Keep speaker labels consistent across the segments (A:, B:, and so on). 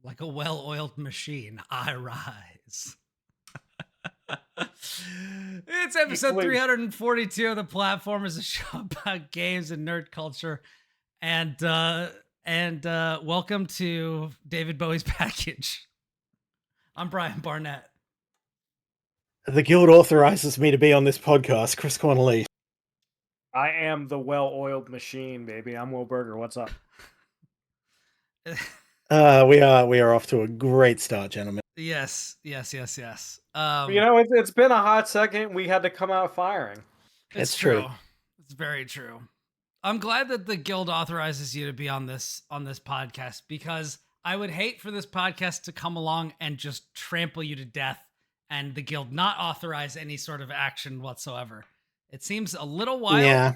A: Like a well-oiled machine, I rise. It's episode 342 of The Platform, is a show about games and nerd culture. And welcome to David Bowie's Package. I'm Brian Barnett.
B: The guild authorizes me to be on this podcast, Kris Connolly.
C: I am the well-oiled machine, baby. I'm Will Berger. What's up?
B: We are off to a great start, gentlemen.
A: Yes.
C: You know, it's been a hot second. We had to come out firing.
A: It's true. It's very true. I'm glad that the guild authorizes you to be on this podcast, because I would hate for this podcast to come along and just trample you to death and the guild not authorize any sort of action whatsoever. It seems a little wild.
B: Yeah.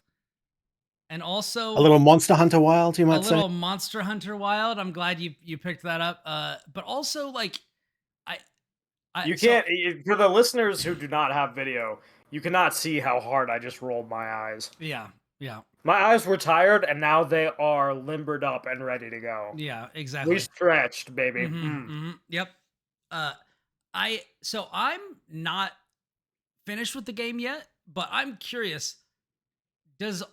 A: And also
B: a little Monster Hunter wild, you might say.
A: A little Monster Hunter wild. I'm glad you picked that up. But also, like,
C: you can't, for the listeners who do not have video, you cannot see how hard I just rolled my eyes.
A: Yeah.
C: My eyes were tired, and now they are limbered up and ready to go.
A: Yeah, exactly.
C: We stretched, baby.
A: Yep. So I'm not finished with the game yet, but I'm curious. Does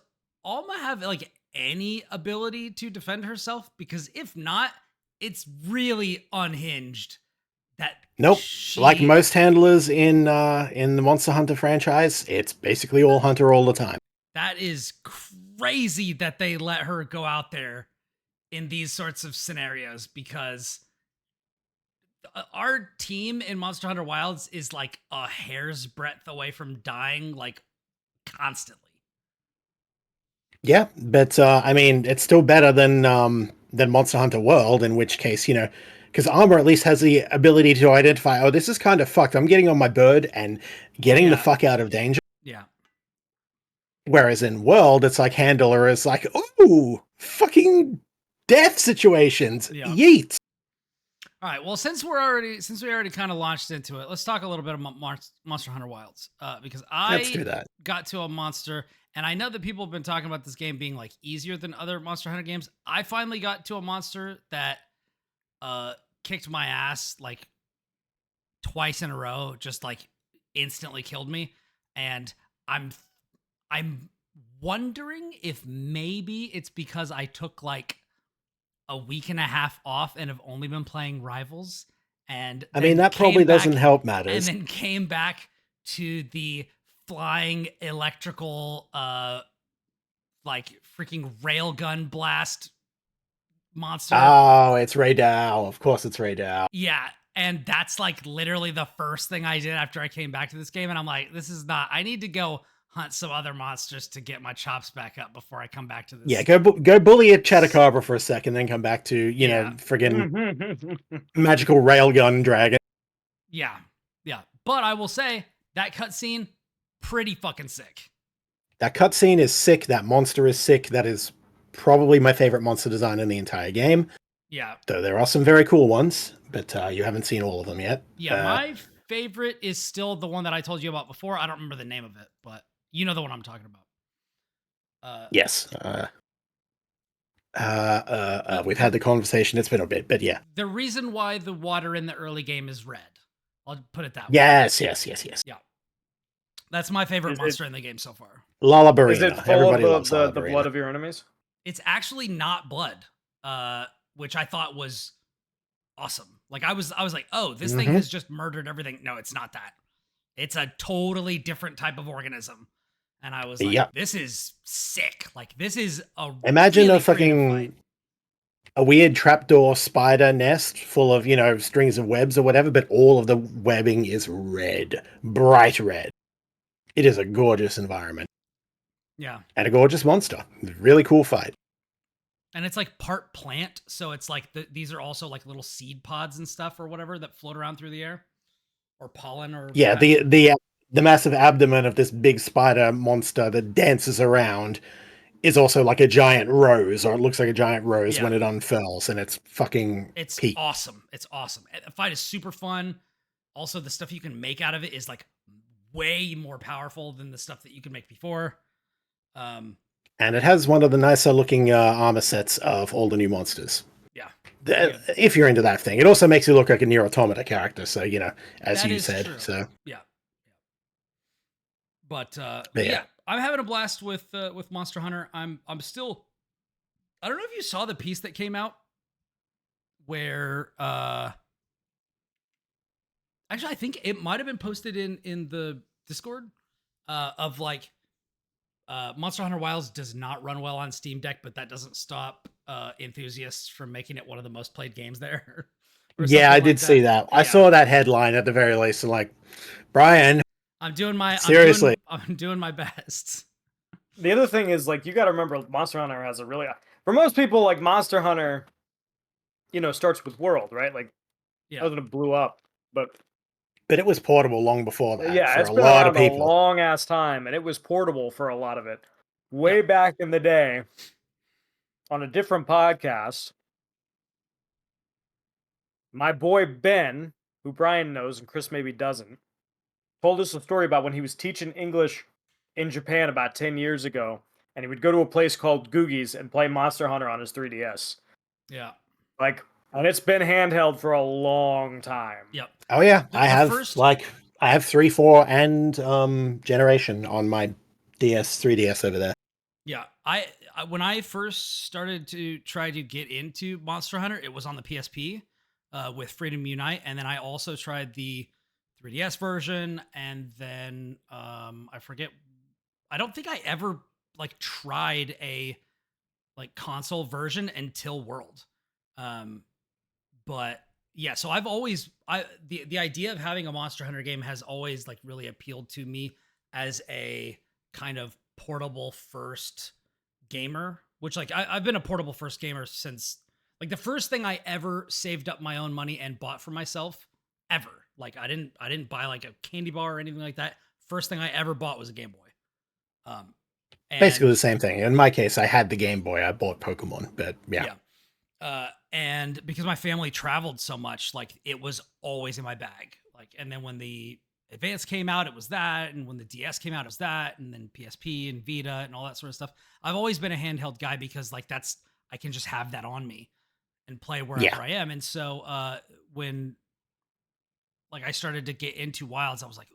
A: Alma have like any ability to defend herself? Because if not, it's really unhinged.
B: Nope. Like most handlers in the Monster Hunter franchise, it's basically all Hunter all the time.
A: That is crazy that they let her go out there in these sorts of scenarios, because our team in Monster Hunter Wilds is like a hair's breadth away from dying, like, constantly.
B: Yeah, but I mean, it's still better than Monster Hunter World, in which case, you know, because Armor at least has the ability to identify, oh, this is kind of fucked. I'm getting on my bird and getting the fuck out of danger.
A: Yeah.
B: Whereas in World, it's like Handler is like, ooh, fucking death situations. Yeah. Yeet.
A: All right. Well, since we already kind of launched into it, let's talk a little bit about Monster Hunter Wilds, because
B: let's do that.
A: Got to a monster, and I know that people have been talking about this game being like easier than other Monster Hunter games. I finally got to a monster that kicked my ass like twice in a row, just like instantly killed me, and I'm wondering if maybe it's because I took like a week and a half off and have only been playing Rivals. And
B: I mean, that probably doesn't help matters.
A: And then came back to the flying electrical, like freaking railgun blast monster.
B: Oh, it's Raydao. Of course it's Raydao.
A: Yeah. And that's like literally the first thing I did after I came back to this game. And I'm like, I need to go hunt some other monsters to get my chops back up before I come back to this.
B: Yeah, go bully a Chatacabra for a second, then come back to, you know, friggin' magical railgun dragon.
A: Yeah. But I will say, that cutscene, pretty fucking sick.
B: That cutscene is sick. That monster is sick. That is probably my favorite monster design in the entire game.
A: Yeah.
B: Though there are some very cool ones, but you haven't seen all of them yet.
A: Yeah, my favorite is still the one that I told you about before. I don't remember the name of it, but you know the one I'm talking about.
B: Yes. We've had the conversation. It's been a bit, but yeah.
A: The reason why the water in the early game is red. I'll put it that way.
B: Yes.
A: Yeah. That's my favorite monster in the game so far.
B: Lullabarina.
C: Is it full of the blood of your enemies?
A: It's actually not blood, which I thought was awesome. Like I was like, oh, this thing has just murdered everything. No, it's not that. It's a totally different type of organism. And I was like, this is sick. Like, this is
B: imagine really a fucking a weird trapdoor spider nest full of, you know, strings of webs or whatever, but all of the webbing is red, bright red. It is a gorgeous environment.
A: Yeah.
B: And a gorgeous monster. Really cool fight.
A: And it's like part plant, so it's like these are also like little seed pods and stuff or whatever that float around through the air, or pollen, or
B: the massive abdomen of this big spider monster that dances around is also like a giant rose, or it looks like a giant rose when it unfurls, and it's fucking peak.
A: Awesome. It's awesome. The fight is super fun. Also, the stuff you can make out of it is like way more powerful than the stuff that you could make before.
B: And it has one of the nicer looking armor sets of all the new monsters.
A: Yeah.
B: if you're into that thing. It also makes you look like a Nier Automata character, so, as
A: that
B: you
A: is
B: said.
A: true.
B: So
A: Yeah. But
B: yeah.
A: I'm having a blast with Monster Hunter. I'm still, I don't know if you saw the piece that came out where actually I think it might have been posted in the Discord of like Monster Hunter Wilds does not run well on Steam Deck, but that doesn't stop enthusiasts from making it one of the most played games there.
B: Yeah, I did see that. I saw that headline at the very least, and like, Brian,
A: I'm doing my
B: seriously.
A: I'm doing my best.
C: The other thing is, like, you got to remember, Monster Hunter has a really, for most people, like, Monster Hunter, starts with World, right? Like,
A: Yeah,
C: it blew up, but
B: it was portable long before that.
C: yeah,
B: for
C: it's
B: a
C: been
B: lot of
C: around a
B: people.
C: long ass time, and it was portable for a lot of it. Way back in the day, on a different podcast, my boy Ben, who Brian knows and Kris maybe doesn't, told us a story about when he was teaching English in Japan about 10 years ago, and he would go to a place called Googie's and play Monster Hunter on his 3DS.
A: Yeah.
C: Like, and it's been handheld for a long time.
A: Yep.
B: Oh yeah, I have 3, 4, and Generation on my 3DS over there.
A: Yeah, I when I first started to try to get into Monster Hunter, it was on the PSP with Freedom Unite, and then I also tried the 3DS version, and then I forget. I don't think I ever like tried a like console version until World. But yeah, so I've always the idea of having a Monster Hunter game has always like really appealed to me as a kind of portable first gamer, which like I've been a portable first gamer since like the first thing I ever saved up my own money and bought for myself ever. Like I didn't buy like a candy bar or anything like that. First thing I ever bought was a Game Boy.
B: Basically the same thing. In my case, I had the Game Boy. I bought Pokemon, but yeah.
A: And because my family traveled so much, like it was always in my bag. Like, and then when the Advance came out, it was that, and when the DS came out, it was that, and then PSP and Vita and all that sort of stuff. I've always been a handheld guy because like I can just have that on me and play wherever I am. And so when like I started to get into Wilds, I was like,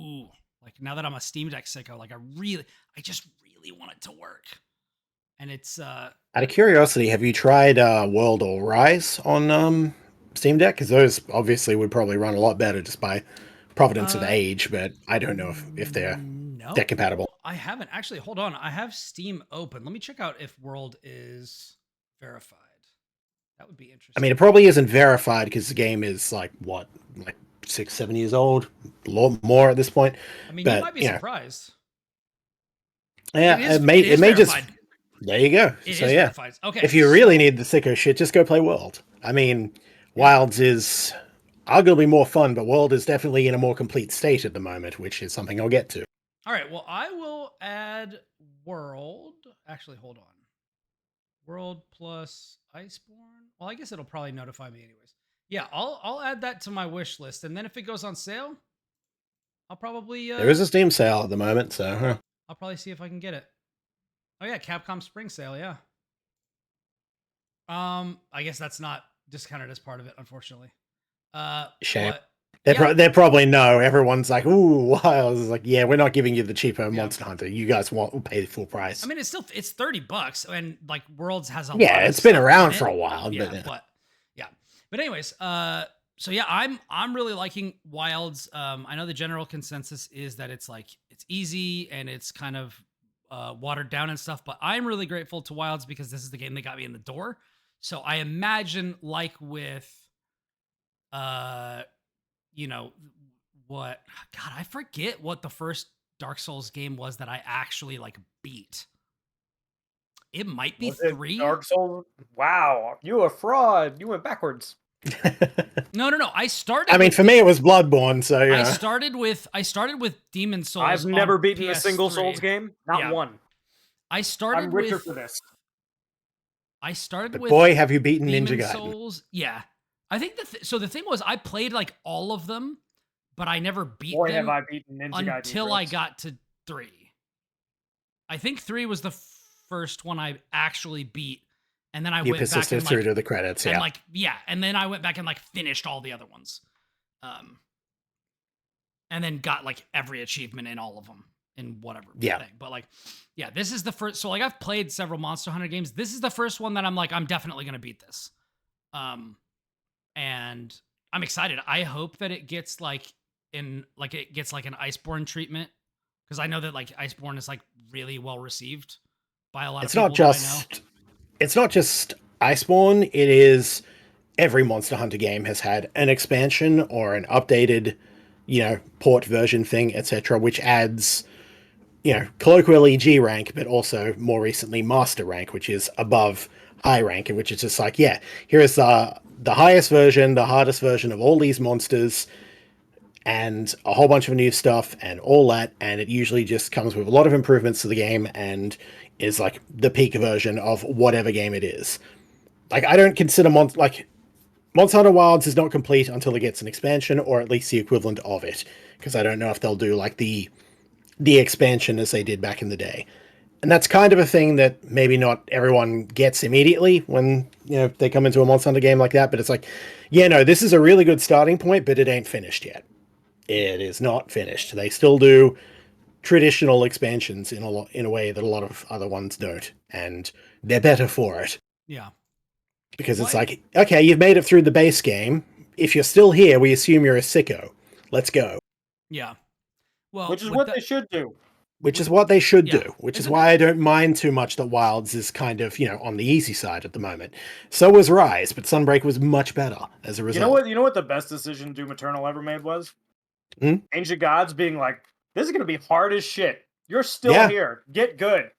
A: ooh, like now that I'm a Steam Deck sicko, like I just really want it to work. And it's
B: out of curiosity, have you tried World or Rise on Steam Deck? Because those obviously would probably run a lot better just by providence of age, but I don't know if they're compatible.
A: I haven't actually. Hold on, I have Steam open. Let me check out if World is verified. That would be interesting.
B: I mean, it probably isn't verified because the game is like 6, 7 years old, a lot more at this point.
A: I mean, you might be surprised.
B: Yeah, it may just. There you go. So yeah,
A: okay.
B: If you really need the sicko shit, just go play World. I mean, Wilds is arguably more fun, but World is definitely in a more complete state at the moment, which is something I'll get to.
A: All right. Well, I will add World. Actually, hold on. World plus Iceborne. Well, I guess it'll probably notify me anyways. Yeah, I'll add that to my wish list, and then if it goes on sale, I'll probably
B: there is a Steam sale at the moment, so
A: I'll probably see if I can get it. Oh yeah, Capcom Spring Sale, yeah. I guess that's not discounted as part of it, unfortunately.
B: Shame. They probably know. Everyone's like, ooh, Wilds is like, yeah, we're not giving you the cheaper Monster Hunter. You guys will pay the full price.
A: I mean, it's $30, and like Worlds has a
B: lot of it's been around for a while,
A: but anyways, so yeah, I'm really liking Wilds. I know the general consensus is that it's easy and it's kind of watered down and stuff, but I'm really grateful to Wilds because this is the game that got me in the door. So I imagine like with what God, I forget what the first Dark Souls game was that I actually like beat. It might be 3.
C: Dark Souls. Wow, you a fraud. You went backwards.
A: No. I started.
B: I mean, for me, it was Bloodborne. So yeah.
A: I started with Demon Souls.
C: I've never beaten
A: PS3.
C: a single Souls game. Not one.
A: I'm
C: richer for this.
A: I started with.
B: Boy, have you beaten
A: Demon
B: Ninja Gaiden?
A: Souls? Yeah, I think so. The thing was, I played like all of them, but I never beat them.
C: Have I beaten Ninja Gaiden
A: until I got to 3. I think 3 was the first one I actually beat, And then I
B: You
A: went back
B: persisted
A: and
B: through
A: like
B: to the credits, yeah.
A: and then I went back and like finished all the other ones. And then got like every achievement in all of them in whatever thing. But like, yeah, this is the first. So like, I've played several Monster Hunter games. This is the first one that I'm like, I'm definitely gonna beat this. And I'm excited. I hope that it gets like an Iceborne treatment, because I know that like Iceborne is like really well received by a lot of people.
B: It's not just Iceborne. It is every Monster Hunter game has had an expansion or an updated, port version thing, etc., which adds, colloquially G rank, but also more recently Master rank, which is above high rank, and which is just like, yeah, here is the highest version, the hardest version of all these monsters, and a whole bunch of new stuff and all that, and it usually just comes with a lot of improvements to the game and is like the peak version of whatever game it is. Like, I don't consider Monster Hunter Wilds is not complete until it gets an expansion, or at least the equivalent of it, because I don't know if they'll do like the expansion as they did back in the day. And that's kind of a thing that maybe not everyone gets immediately when, they come into a Monster Hunter game like that, but it's like, yeah, no, this is a really good starting point, but it ain't finished yet. It is not finished. They still do traditional expansions in a way that a lot of other ones don't, and they're better for it.
A: Yeah.
B: Because it's like, okay, you've made it through the base game. If you're still here, we assume you're a sicko. Let's go.
A: Yeah. Well,
C: which is what they should do.
B: Which is what they should do. Which is why I don't mind too much that Wilds is kind of, on the easy side at the moment. So was Rise, but Sunbreak was much better as a result.
C: You know what the best decision Doom Eternal ever made was? Ancient Gods being like, this is going to be hard as shit. You're still here. Get good.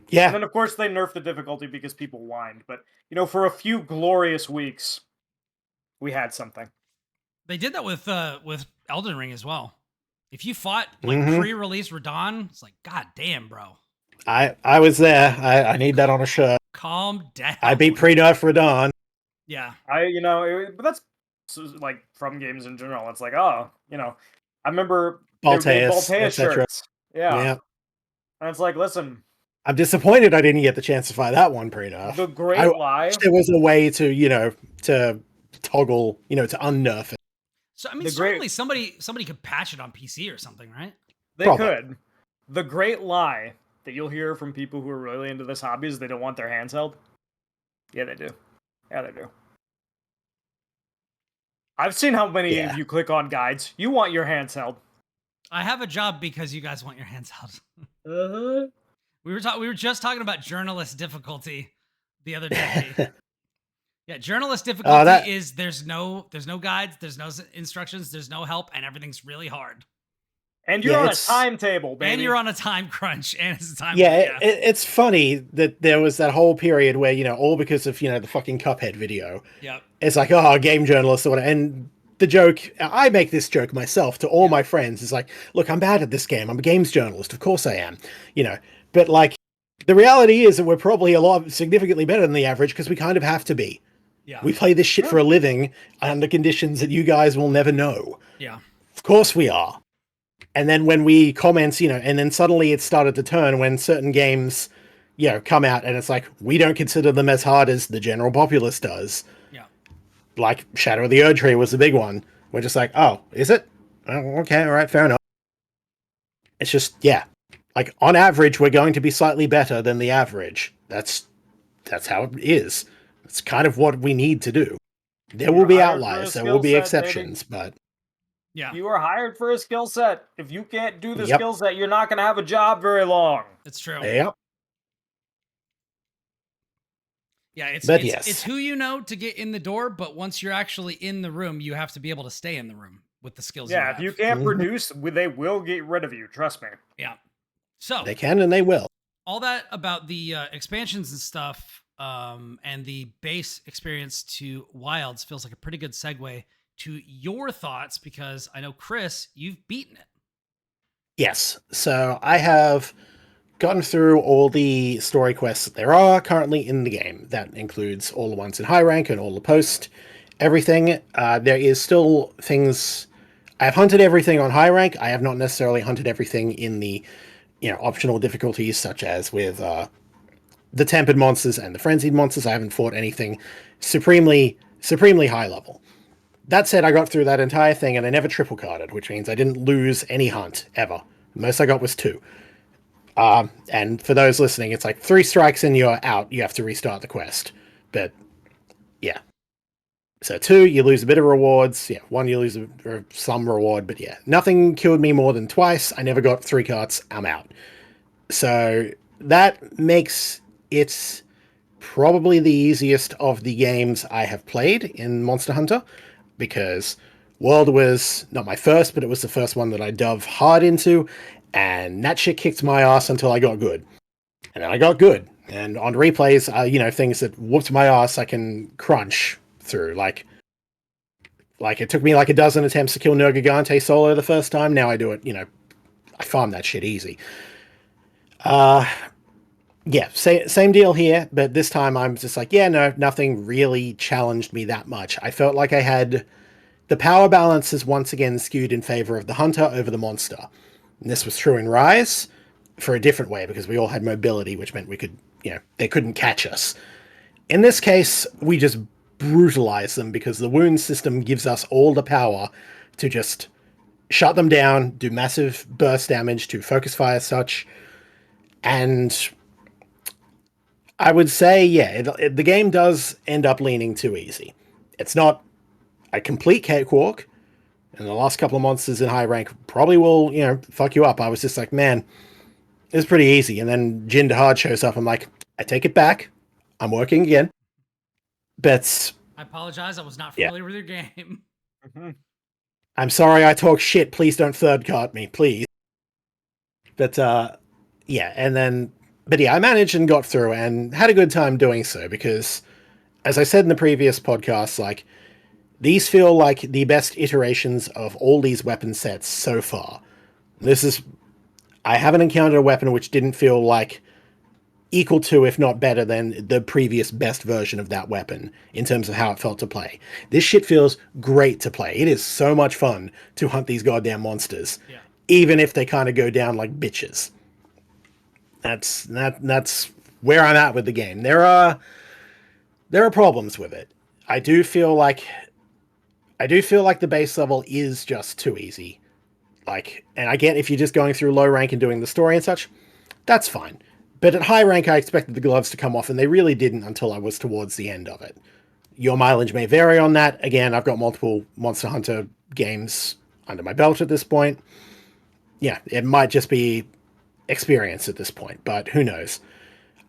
B: Yeah.
C: And then, of course, they nerfed the difficulty because people whined. But, for a few glorious weeks, we had something.
A: They did that with Elden Ring as well. If you fought pre-release Radahn, it's like, god damn, bro.
B: I was there. I need that on a shirt.
A: Calm down.
B: I beat pre-nerf Radahn.
A: Yeah.
C: But that's like from games in general. It's like, I remember
B: Balteus
C: shirts. Yeah. And it's like, listen.
B: I'm disappointed I didn't get the chance to fight that one pre-nerf.
C: The great lie.
B: There was a way to, to toggle, to unnerf it.
A: So, I mean, certainly somebody could patch it on PC or something, right?
C: They could. The great lie that you'll hear from people who are really into this hobby is they don't want their hands held. Yeah, they do. Yeah, they do. I've seen how many of you click on guides. You want your hands held.
A: I have a job because you guys want your hands held. We were just talking about journalist difficulty the other day. Yeah, journalist difficulty is there's no guides, there's no instructions, there's no help, and everything's really hard.
C: And you're on a timetable, baby.
A: And you're on a time crunch, and it's a time.
B: It's funny that there was that whole period where, all because of, the fucking Cuphead video.
A: Yep.
B: It's like, game journalist or whatever. And the joke, I make this joke myself to all my friends. It's like, look, I'm bad at this game. I'm a games journalist. Of course I am. But like, the reality is that we're probably significantly better than the average because we kind of have to be.
A: Yeah.
B: We play this shit for a living under conditions that you guys will never know.
A: Yeah.
B: Of course we are. And then when we comment, and then suddenly it started to turn when certain games, come out and it's like, we don't consider them as hard as the general populace does.
A: Yeah.
B: Like Shadow of the Erdtree was the big one. We're just like, oh, is it? Oh, okay, all right, fair enough. It's just, like on average, we're going to be slightly better than the average. That's how it is. It's kind of what we need to do. There will be outliers, there will be exceptions, but
A: yeah,
C: you are hired for a skill set. If you can't do the skill set, you're not going to have a job very long.
A: It's true.
B: Yep.
A: Yeah, it's who you know to get in the door, but once you're actually in the room, you have to be able to stay in the room with the skills you have.
C: If you can't produce, they will get rid of you. Trust me.
A: Yeah. So
B: they can and they will.
A: All that about the expansions and stuff, and the base experience to Wilds feels like a pretty good segue to your thoughts, because I know, Kris, you've beaten it.
B: Yes. So I have gotten through all the story quests that there are currently in the game. That includes all the ones in high rank and all the post everything. There is still things. I've hunted everything on high rank. I have not necessarily hunted everything in the optional difficulties, such as with the tempered monsters and the frenzied monsters. I haven't fought anything supremely high level. That said, I got through that entire thing and I never triple carded, which means I didn't lose any hunt ever. The most I got was 2. And for those listening, it's like 3 strikes and you're out. You have to restart the quest. But yeah. So 2, you lose a bit of rewards. Yeah, 1, you lose some reward. But yeah, nothing killed me more than twice. I never got 3 cards. I'm out. So that makes it probably the easiest of the games I have played in Monster Hunter, because World was not my first, but it was the first one that I dove hard into, and that shit kicked my ass until I got good. And then I got good. And on replays, things that whooped my ass, I can crunch through. Like it took me like a dozen attempts to kill Nergigante solo the first time. Now I do it, I farm that shit easy. Yeah, same deal here, but this time I'm just like, yeah, no, nothing really challenged me that much. I felt like I had the power balance is once again skewed in favor of the hunter over the monster. And this was true in Rise for a different way, because we all had mobility, which meant we could, they couldn't catch us. In this case, we just brutalize them because the wound system gives us all the power to just shut them down, do massive burst damage, to focus fire such, and I would say, yeah, the game does end up leaning too easy. It's not a complete cakewalk, and the last couple of monsters in high rank probably will, fuck you up. I was just like, man, it's pretty easy. And then Jin Dahad shows up. I'm like, I take it back. I'm working again. But
A: I apologize. I was not familiar with your game.
B: I'm sorry I talk shit. Please don't third card me, please. But yeah, and then, but yeah, I managed and got through and had a good time doing so, because, as I said in the previous podcast, like, these feel like the best iterations of all these weapon sets so far. I haven't encountered a weapon which didn't feel like equal to, if not better than, the previous best version of that weapon in terms of how it felt to play. This shit feels great to play. It is so much fun to hunt these goddamn monsters, even if they kind of go down like bitches. That's where I'm at with the game. There are problems with it. I do feel like the base level is just too easy. And I get if you're just going through low rank and doing the story and such, that's fine. But at high rank, I expected the gloves to come off, and they really didn't until I was towards the end of it. Your mileage may vary on that. Again, I've got multiple Monster Hunter games under my belt at this point. Yeah, it might just be experience at this point, but who knows?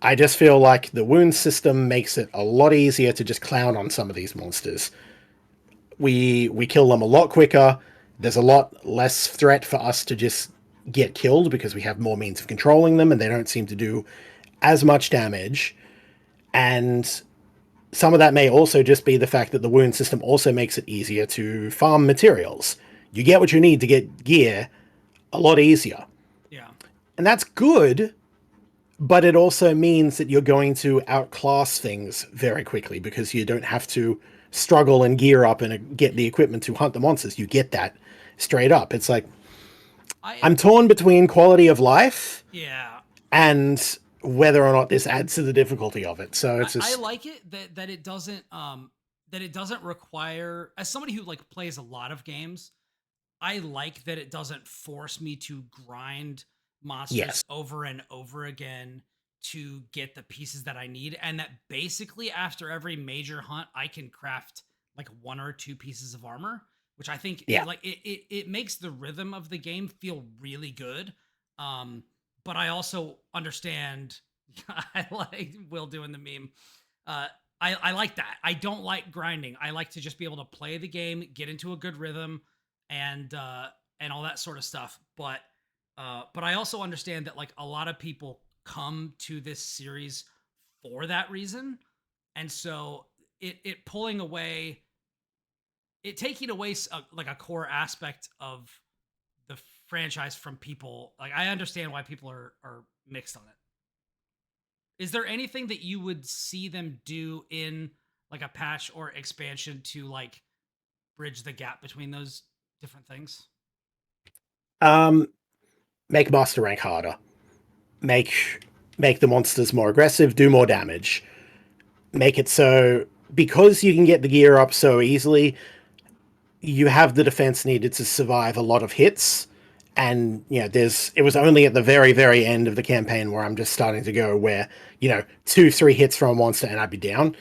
B: I just feel like the wound system makes it a lot easier to just clown on some of these monsters. We kill them a lot quicker. There's a lot less threat for us to just get killed because we have more means of controlling them, and they don't seem to do as much damage. And some of that may also just be the fact that the wound system also makes it easier to farm materials. You get what you need to get gear a lot easier.
A: Yeah.
B: And that's good, but it also means that you're going to outclass things very quickly because you don't have to struggle and gear up and get the equipment to hunt the monsters. You get that straight up. It's like, I'm torn between quality of life and whether or not this adds to the difficulty of it. So it's just,
A: I like it that it doesn't require, as somebody who like plays a lot of games, I like that it doesn't force me to grind monsters over and over again to get the pieces that I need, and that basically after every major hunt I can craft like 1 or 2 pieces of armor, which I think it makes the rhythm of the game feel really good. But I also understand I like Will doing the meme. I like that. I don't like grinding. I like to just be able to play the game, get into a good rhythm, and all that sort of stuff. But I also understand that like a lot of people come to this series for that reason, and so it pulling away, it taking away like a core aspect of the franchise from people. Like, I understand why people are mixed on it. Is there anything that you would see them do in like a patch or expansion to like bridge the gap between those different things?
B: Make master rank harder. Make make the monsters more aggressive, do more damage. Make it so, because you can get the gear up so easily, you have the defense needed to survive a lot of hits. And, it was only at the very, very end of the campaign where I'm just starting to go where, 2-3 hits from a monster and I'd be down.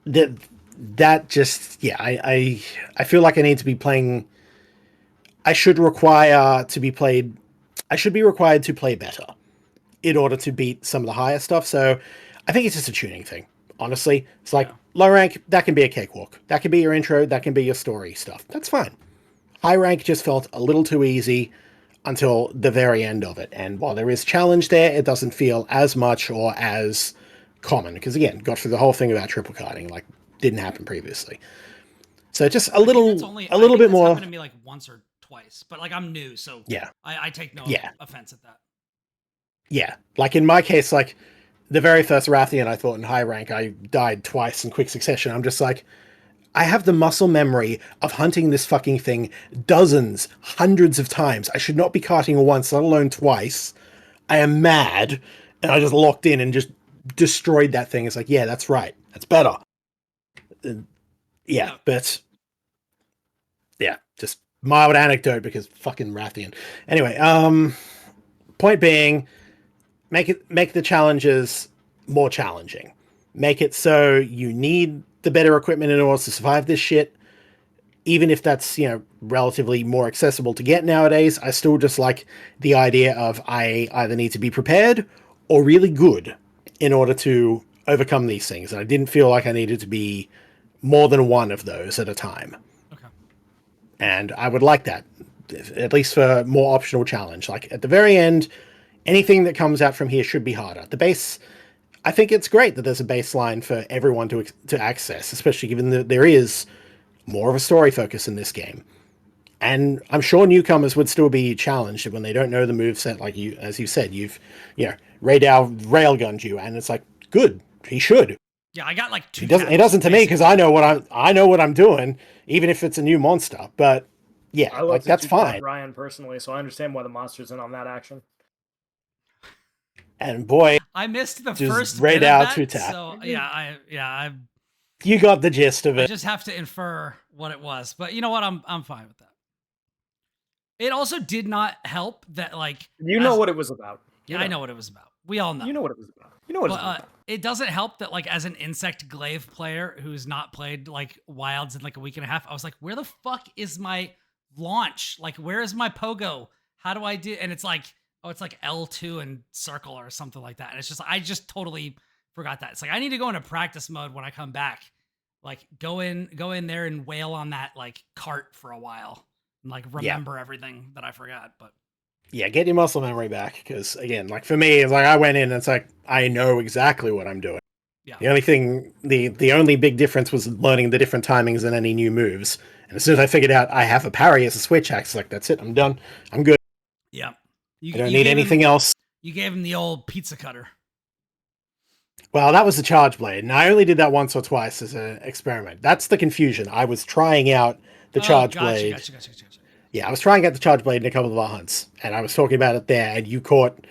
B: That just, I feel like I need to be playing. I should be required to play better in order to beat some of the higher stuff. So I think it's just a tuning thing. Honestly, it's like low rank, that can be a cakewalk. That can be your intro. That can be your story stuff. That's fine. High rank just felt a little too easy until the very end of it. And while there is challenge there, it doesn't feel as much or as common. Because again, got through the whole thing about triple carding, like didn't happen previously. So just a little bit more.
A: Happened to me like once or twice, but like I'm new, so
B: yeah,
A: I take no offense at that.
B: Yeah, like in my case, like the very first Rathian I fought in high rank, I died twice in quick succession. I'm just like, I have the muscle memory of hunting this fucking thing dozens, hundreds of times. I should not be carting once, let alone twice. I am mad, and I just locked in and just destroyed that thing. It's like, yeah, that's right. That's better. But just mild anecdote because fucking Rathian. Anyway, point being, make the challenges more challenging. Make it so you need the better equipment in order to survive this shit. Even if that's, relatively more accessible to get nowadays, I still just like the idea of I either need to be prepared or really good in order to overcome these things. And I didn't feel like I needed to be more than one of those at a time.
A: Okay.
B: And I would like that, at least for more optional challenge. Like at the very end, anything that comes out from here should be harder. The base, I think it's great that there's a baseline for everyone to access, especially given that there is more of a story focus in this game. And I'm sure newcomers would still be challenged when they don't know the moveset. Like you, as you said, Radal railgunned you, and it's like, good, he should.
A: Yeah, I got like 2.
B: He doesn't to me because I know what I'm doing, even if it's a new monster. But yeah,
C: I
B: like that's fine.
C: Brian personally, so I understand why the monster's in on that action.
B: And boy,
A: I missed the first
B: bit
A: of
B: that,
A: that, so I
B: you got the gist of it.
A: I just have to infer what it was, but you know what? I'm fine with that. It also did not help that like
C: what it was about.
A: I know what it was about. We all know.
C: You know what it was about. You know what it was about.
A: It doesn't help that like as an insect glaive player who's not played like wilds in like a week and a half, I was like, where the fuck is my launch? Like, where is my pogo? How do I do? And it's like, oh, it's like L2 and circle or something like that. And it's just, I just totally forgot that. It's like, I need to go into practice mode when I come back. Like go in there and wail on that like cart for a while and like remember everything that I forgot. But
B: yeah, get your muscle memory back. Because again, like for me, it's like I went in and it's like, I know exactly what I'm doing.
A: Yeah.
B: The only thing, the only big difference was learning the different timings and any new moves. And as soon as I figured out I have a parry as a switch axe, like that's it, I'm done. I'm good.
A: Yeah.
B: I don't need anything else.
A: You gave him the old pizza cutter.
B: Well, that was the charge blade, and I only did that once or twice as an experiment. That's the confusion. I was trying out the charge blade.
A: Gotcha.
B: Yeah, I was trying out the charge blade in a couple of our hunts, and I was talking about it there, and you caught...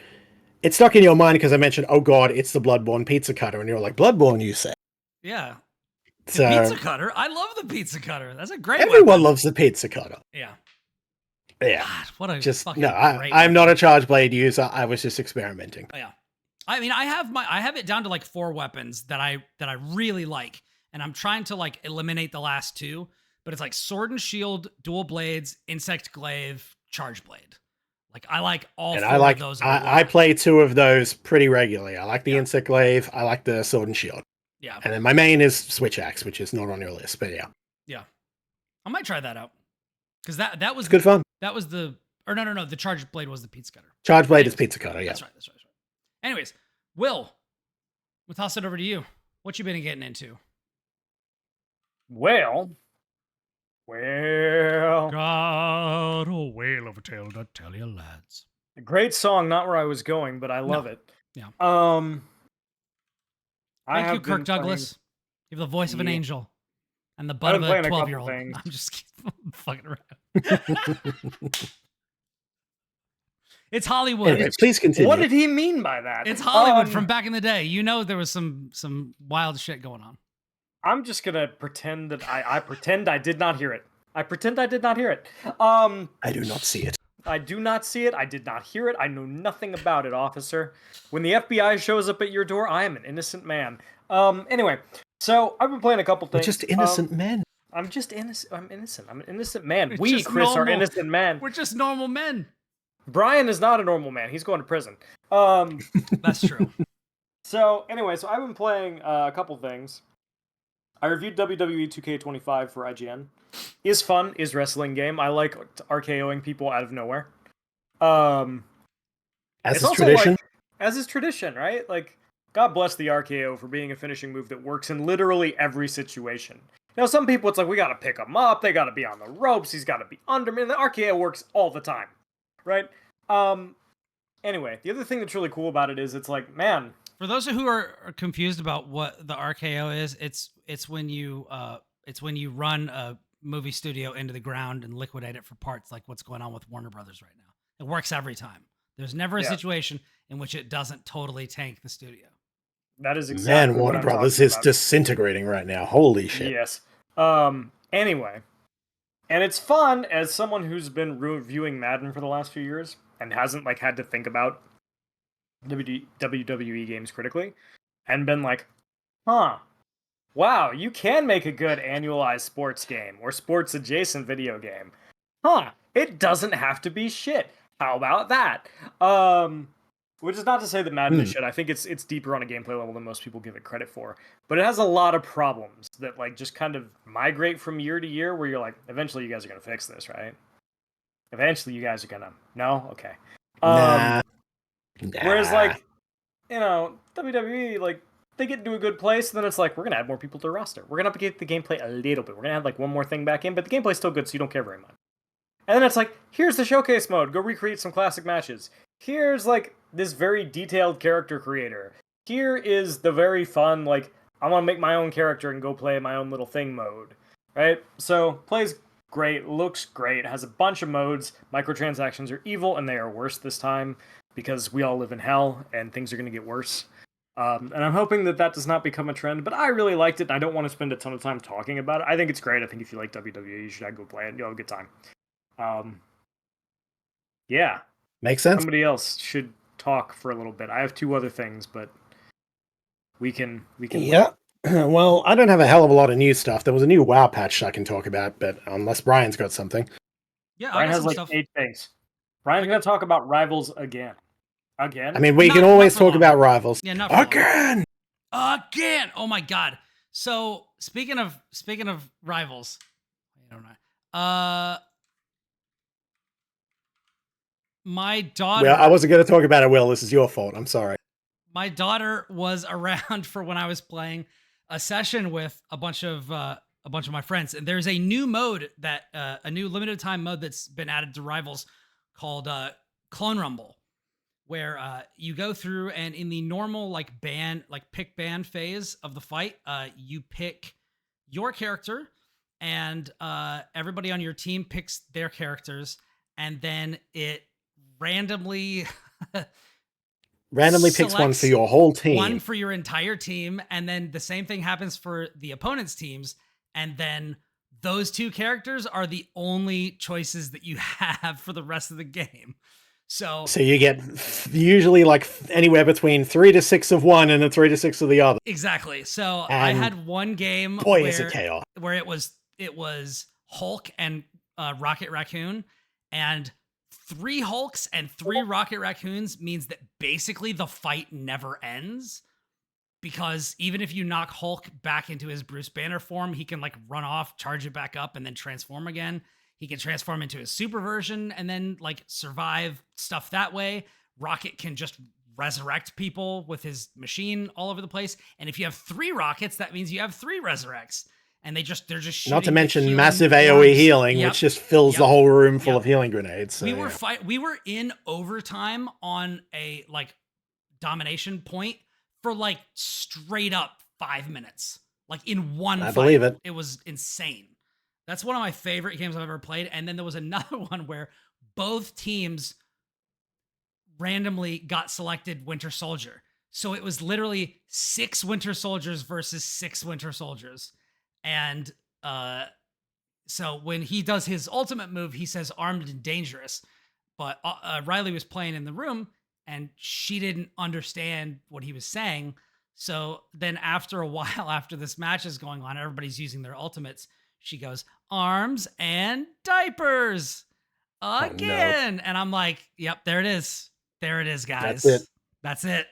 B: It stuck in your mind because I mentioned, oh god, it's the Bloodborne pizza cutter, and you're like, Bloodborne, you said?
A: Yeah.
B: So,
A: pizza cutter? I love the pizza cutter. That's a great
B: Everyone
A: weapon.
B: loves the pizza cutter.
A: Yeah.
B: Yeah.
A: God, what a
B: just
A: fucking
B: no, I'm not a charge blade user. I was just experimenting.
A: Oh, yeah. I mean, I have it down to like 4 weapons that I really like, and I'm trying to like eliminate the last 2, but it's like sword and shield, dual blades, insect glaive, charge blade. Like I like all 4 of those.
B: I play 2 of those pretty regularly. I like the insect glaive. I like the sword and shield.
A: Yeah.
B: And then my main is switch axe, which is not on your list, but yeah.
A: Yeah. I might try that out. Because that was
B: good fun.
A: That was the the charge blade was the pizza cutter.
B: Charge blade is pizza cutter, yeah.
A: That's right. Anyways, Will, we'll toss it over to you. What you been getting into?
C: Well,
A: got a whale of a tale to tell you, lads.
C: A great song, not where I was going, but I love it.
A: Yeah.
C: Thank
A: you, Kirk Douglas. You have the voice of an angel and the butt of a 12-year-old. I'm just fucking around. It's Hollywood.
B: Anyway, please continue.
C: What did he mean by that?
A: It's Hollywood from back in the day. You know, there was some wild shit going on.
C: I'm just gonna pretend that I pretend I did not hear it. I pretend I did not hear it. I
B: do not see it.
C: I do not see it. I did not hear it. I know nothing about it, officer. When the FBI shows up at your door, I am an innocent man. Anyway, so I've been playing a couple things.
B: We're just innocent men.
C: I'm just innocent. I'm innocent. I'm an innocent man.
A: It's
C: We,
A: just
C: Kris, are
A: normal.
C: innocent men.
A: We're just normal men.
C: Brian is not a normal man. He's going to prison.
A: That's true.
C: So anyway, so I've been playing a couple things. I reviewed WWE2K25 for IGN. Is fun, is wrestling game. I like RKOing people out of nowhere.
B: As is tradition.
C: Like, as is tradition, right? Like, God bless the RKO for being a finishing move that works in literally every situation. Now, some people, it's like, we gotta pick them up, they gotta be on the ropes, he's gotta be under me, and the RKO works all the time, right? Anyway, the other thing that's really cool about it is it's like, man...
A: For those who are confused about what the RKO is, it's when you run a movie studio into the ground and liquidate it for parts, like what's going on with Warner Brothers right now. It works every time. There's never a situation in which it doesn't totally tank the studio.
C: That is exactly
B: Man, Warner Brothers is disintegrating right now. Holy shit.
C: Yes. Anyway, and it's fun as someone who's been reviewing Madden for the last few years and hasn't like had to think about WWE games critically and been like, huh, wow, you can make a good annualized sports game or sports adjacent video game. Huh, it doesn't have to be shit. How about that? Which is not to say that Madden is shit. I think it's deeper on a gameplay level than most people give it credit for. But it has a lot of problems that like just kind of migrate from year to year where you're like, eventually you guys are going to fix this, right? Eventually you guys are going to... No? Okay.
B: Nah.
C: Whereas like, you know, WWE, like, they get into a good place, and then it's like, we're going to add more people to the roster. We're going to update the gameplay a little bit. We're going to add like one more thing back in, but the gameplay's still good, so you don't care very much. And then it's like, here's the showcase mode. Go recreate some classic matches. Here's like this very detailed character creator. Here is the very fun, like, I want to make my own character and go play my own little thing mode. Right? So, plays great, looks great, has a bunch of modes. Microtransactions are evil, and they are worse this time because we all live in hell, and things are going to get worse. And I'm hoping that does not become a trend, but I really liked it, and I don't want to spend a ton of time talking about it. I think it's great. I think if you like WWE, you should go play it. You'll have a good time. Yeah.
B: Makes sense.
C: Somebody else should talk for a little bit. I have two other things, but we can.
B: Yeah. Well, I don't have a hell of a lot of new stuff. There was a new WoW patch I can talk about, but unless Brian's got something.
A: Yeah,
C: Brian has like 8 things. Brian's going to talk about Rivals again. Again?
B: I mean, we can always talk about Rivals.
A: Yeah, not
B: again.
A: Again. Oh my god. So speaking of Rivals, I don't know. My daughter...
B: Well, I wasn't going to talk about it, Will. This is your fault. I'm sorry.
A: My daughter was around for when I was playing a session with a bunch of my friends, and there's a new mode that a new limited time mode that's been added to Rivals called Clone Rumble, where you go through and in the normal pick ban phase of the fight, you pick your character, and everybody on your team picks their characters, and then it randomly
B: picks one for your whole team.
A: One for your entire team, and then the same thing happens for the opponent's teams, and then those two characters are the only choices that you have for the rest of the game. So
B: you get usually like anywhere between 3 to 6 of one and then 3 to 6 of the other.
A: Exactly. So I had one game
B: is it chaos.
A: Where it was Hulk and Rocket Raccoon, and 3 Hulks and 3 Rocket Raccoons means that basically the fight never ends, because even if you knock Hulk back into his Bruce Banner form, he can like run off, charge it back up, and then transform again. He can transform into his super version and then like survive stuff that way. Rocket can just resurrect people with his machine all over the place. And if you have 3 rockets, that means you have 3 resurrects. And they're just shooting.
B: Not to mention massive AoE healing, which just fills the whole room full of healing grenades. So,
A: we were in overtime on a like domination point for like straight up 5 minutes, like in one fight.
B: I believe it.
A: It was insane. That's one of my favorite games I've ever played. And then there was another one where both teams randomly got selected Winter Soldier. So it was literally 6 Winter Soldiers versus 6 Winter Soldiers. And so when he does his ultimate move, he says armed and dangerous. But Riley was playing in the room and she didn't understand what he was saying. So then after a while, after this match is going on, everybody's using their ultimates. She goes, arms and diapers again.
B: No.
A: And I'm like, yep, there it is. There it is, guys. That's it.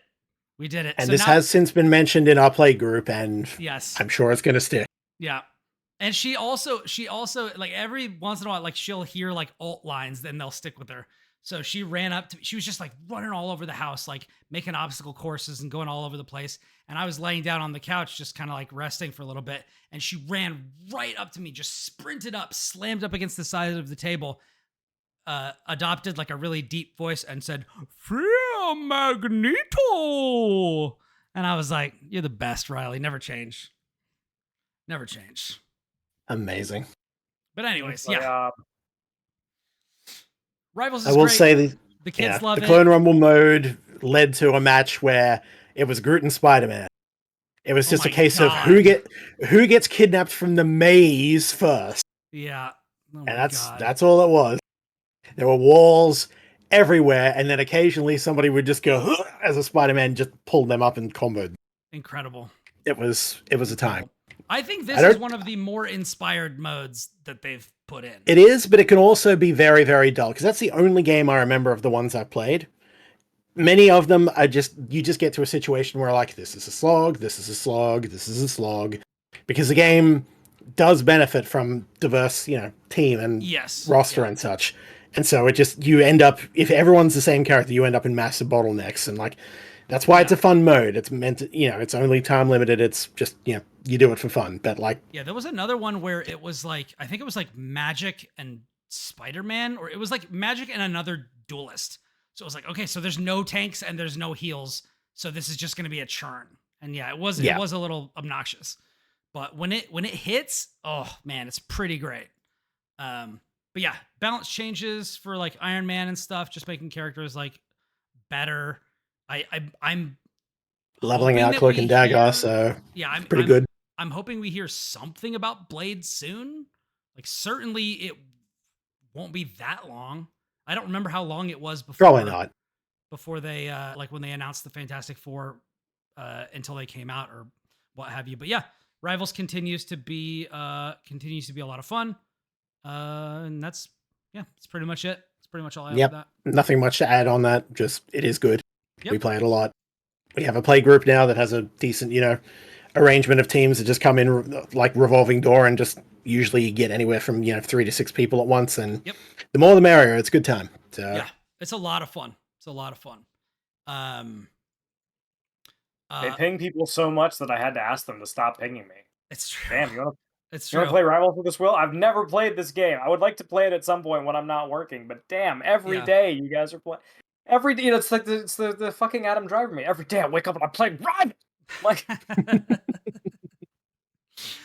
A: We did it.
B: And
A: so
B: this has since been mentioned in our play group, and
A: yes,
B: I'm sure it's going to stick.
A: Yeah. And she also like every once in a while, like she'll hear like alt lines, then they'll stick with her. So she ran up to me. She was just like running all over the house, like making obstacle courses and going all over the place. And I was laying down on the couch, just kind of like resting for a little bit. And she ran right up to me, just sprinted up, slammed up against the side of the table, adopted like a really deep voice and said, "Feel Magneto." And I was like, "You're the best, Riley. Never change. Never change."
B: Amazing.
A: But anyways, yeah. Rivals is
B: I will
A: great.
B: say
A: the kids love
B: the
A: it.
B: Clone Rumble mode led to a match where it was Groot and Spider-Man. It was just a case of who gets kidnapped from the maze first.
A: Yeah.
B: And that's all it was. There were walls everywhere, and then occasionally somebody would just go as a Spider-Man just pulled them up and comboed.
A: Incredible.
B: It was a time.
A: I think this is one of the more inspired modes that they've put in.
B: It is, but it can also be very, very dull, because that's the only game I remember of the ones I've played. Many of them are you just get to a situation where like, this is a slog, this is a slog, this is a slog, because the game does benefit from diverse, team and roster and such. And so you end up, if everyone's the same character, you end up in massive bottlenecks, and like, that's why it's a fun mode. It's meant to, it's only time limited. It's just, you do it for fun. But like,
A: there was another one where it was like, I think it was like Magic and Spider-Man, or it was like Magic and another duelist. So it was like, okay, so there's no tanks and there's no heals. So this is just going to be a churn. And it was a little obnoxious, but when it hits, oh man, it's pretty great. But yeah, balance changes for like Iron Man and stuff, just making characters like better. I'm
B: leveling out Cloak and Dagger, so it's pretty good.
A: I'm hoping we hear something about Blade soon. Like, certainly it won't be that long. I don't remember how long it was before.
B: Probably not.
A: Before they like when they announced the Fantastic Four until they came out or what have you. But yeah, Rivals continues to be a lot of fun. And that's pretty much it. It's pretty much all I have for that.
B: Nothing much to add on that. Just it is good.
A: Yep.
B: We play it a lot. We have a play group now that has a decent, arrangement of teams that just come in like revolving door, and just usually get anywhere from 3 to 6 people at once. And the more the merrier. It's a good time. So
A: yeah, it's a lot of fun.
C: They ping people so much that I had to ask them to stop pinging me.
A: It's true.
C: Damn, you want
A: to
C: play Rivals with this, Will? I've never played this game. I would like to play it at some point when I'm not working, but damn, every day you guys are playing. Every day, it's like the fucking Adam Driver me. Every day I wake up and I'm playing Rivals. Like,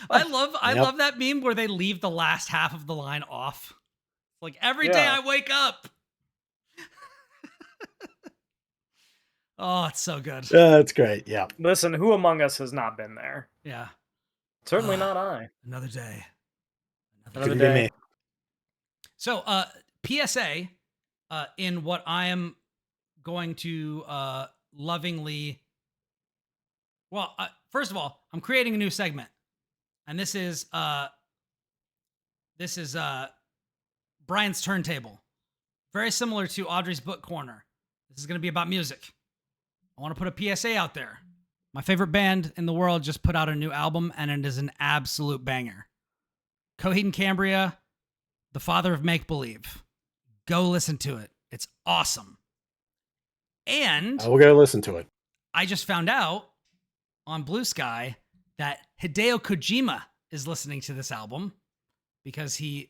A: I love that meme where they leave the last half of the line off. Like, every day I wake up. Oh, it's so good.
B: That's great. Yeah.
C: Listen, who among us has not been there?
A: Yeah.
C: Certainly not I.
A: Another day.
C: Another day.
A: So, PSA, in what I am going to lovingly... Well, first of all, I'm creating a new segment. And this is Brian's Turntable. Very similar to Audrey's Book Corner. This is going to be about music. I want to put a PSA out there. My favorite band in the world just put out a new album, and it is an absolute banger. Coheed and Cambria, the father of make-believe. Go listen to it. It's awesome. And
B: I will go listen to it.
A: I just found out on Blue Sky that Hideo Kojima is listening to this album because he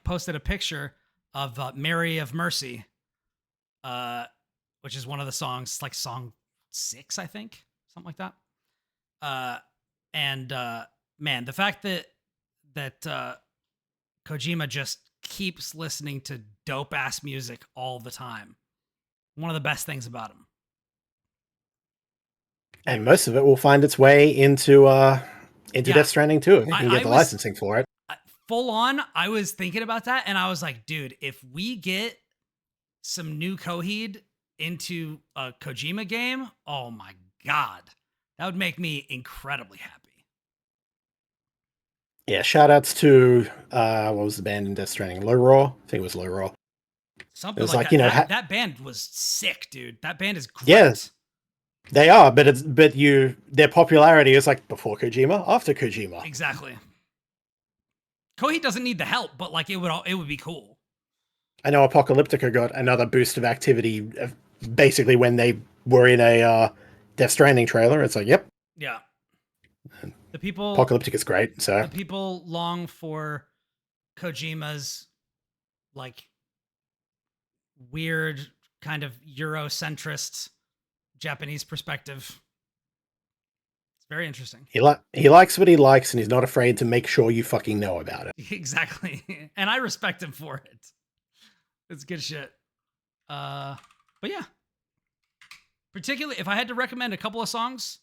A: posted a picture of Mary of Mercy, which is one of the songs, like song 6, I think, something like that. Man, the fact that Kojima just keeps listening to dope ass music all the time one of the best things about him.
B: And most of it will find its way into Death Stranding too. If you can get the licensing for it.
A: Full on, I was thinking about that, and I was like, dude, if we get some new Coheed into a Kojima game, oh my god, that would make me incredibly happy.
B: Yeah, shout outs to what was the band in Death Stranding? Low Raw? I think it was Low Raw.
A: Something it was like that. You know, that band was sick, dude. That band is great.
B: Yeah, they are, but their popularity is like before Kojima, after Kojima.
A: Exactly. Coheed doesn't need the help, but like it would be cool.
B: I know Apocalyptica got another boost of activity basically when they were in a Death Stranding trailer. It's like, yep.
A: Yeah. The people
B: Apocalyptica's great, so
A: the people long for Kojima's like weird kind of Eurocentrist Japanese perspective. It's very interesting.
B: He likes what he likes, and he's not afraid to make sure you fucking know about it.
A: Exactly. And I respect him for it. It's good shit. But yeah. Particularly if I had to recommend a couple of songs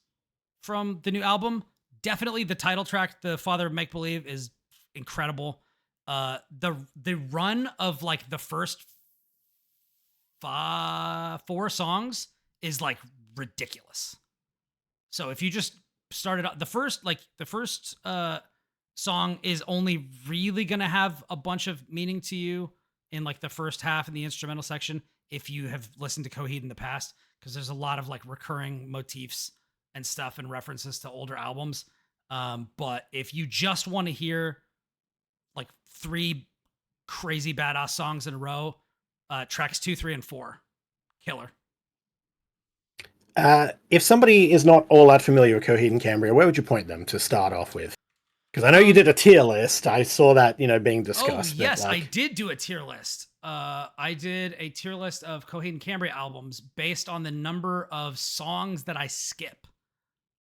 A: from the new album, definitely the title track, The Father of Make Believe, is incredible. The run of like the first 4 songs is like ridiculous. So if you just started out the first song is only really gonna have a bunch of meaning to you in like the first half in the instrumental section if you have listened to Coheed in the past, because there's a lot of like recurring motifs and stuff and references to older albums. But if you just want to hear like 3 crazy badass songs in a row, tracks 2, 3, and 4, killer.
B: If somebody is not all that familiar with Coheed and Cambria, where would you point them to start off with? Because I know you did a tier list. I saw that, being discussed.
A: Oh, yes, I did do a tier list. I did a tier list of Coheed and Cambria albums based on the number of songs that I skip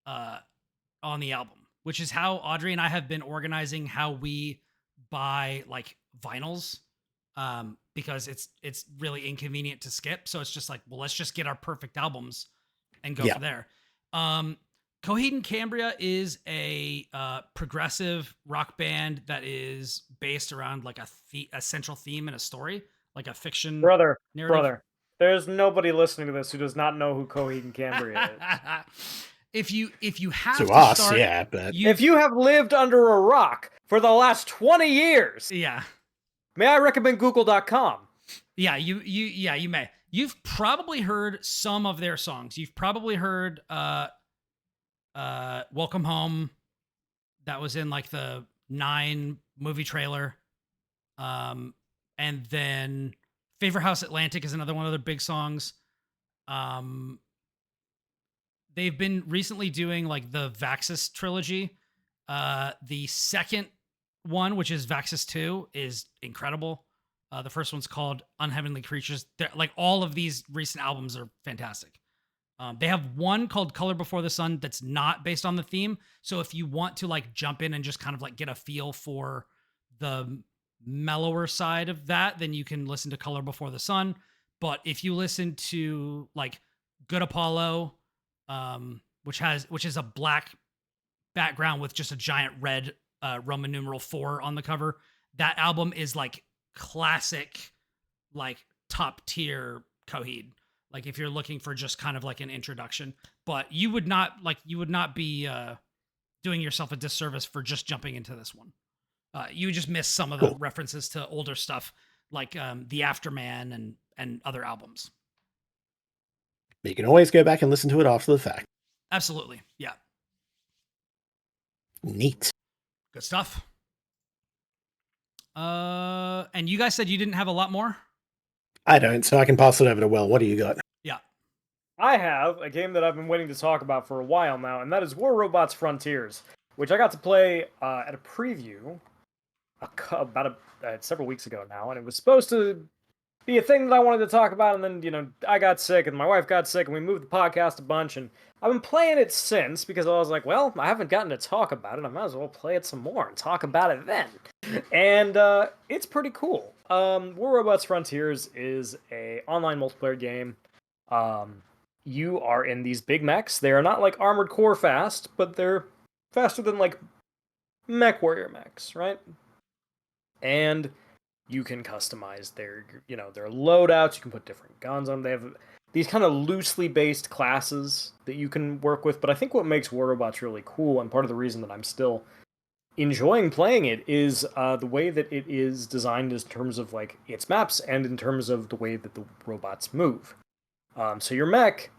A: on the album, which is how Audrey and I have been organizing how we buy like vinyls, because it's really inconvenient to skip. So it's just like, well, let's just get our perfect albums and go from there. Coheed and Cambria is a progressive rock band that is based around like a central theme and a story, like a fiction
C: narrative.
A: Brother,
C: there's nobody listening to this who does not know who Coheed and Cambria is.
A: If you have
B: to
A: us,
B: start, yeah, but
C: if you have lived under a rock for the last 20 years, may I recommend Google.com?
A: Yeah, you may. You've probably heard some of their songs. You've probably heard Welcome Home, that was in like the 9 movie trailer. And then Favorite House Atlantic is another one of their big songs. They've been recently doing like the Vaxxus trilogy. The second one, which is Vaxxus 2, is incredible. The first one's called Unheavenly Creatures. Like all of these recent albums are fantastic. They have one called Color Before the Sun that's not based on the theme. So if you want to like jump in and just kind of like get a feel for the mellower side of that, then you can listen to Color Before the Sun. But if you listen to like Good Apollo, which is a black background with just a giant red Roman numeral 4 on the cover, that album is like classic, like top tier Coheed. Like if you're looking for just kind of like an introduction, but you would not be doing yourself a disservice for just jumping into this one. You would just miss some of the references to older stuff, like the Afterman and other albums.
B: You can always go back and listen to it after the fact.
A: Absolutely, yeah.
B: Neat.
A: Good stuff. And you guys said you didn't have a lot more?
B: I don't, so I can pass it over to Will. What do you got?
A: Yeah.
C: I have a game that I've been waiting to talk about for a while now, and that is War Robots Frontiers, which I got to play at a preview about several weeks ago now, and it was supposed to be a thing that I wanted to talk about, and then, I got sick, and my wife got sick, and we moved the podcast a bunch, and I've been playing it since, because I was like, well, I haven't gotten to talk about it, I might as well play it some more and talk about it then. And it's pretty cool. War Robots Frontiers is a online multiplayer game You are in these big mechs. They are not like Armored Core fast, but they're faster than like Mech Warrior mechs, right? And you can customize their their loadouts. You can put different guns on them. They have these kind of loosely based classes that you can work with. But I think what makes War Robots really cool, and part of the reason that I'm still enjoying playing it, is the way that it is designed in terms of like its maps and in terms of the way that the robots move. So your mech,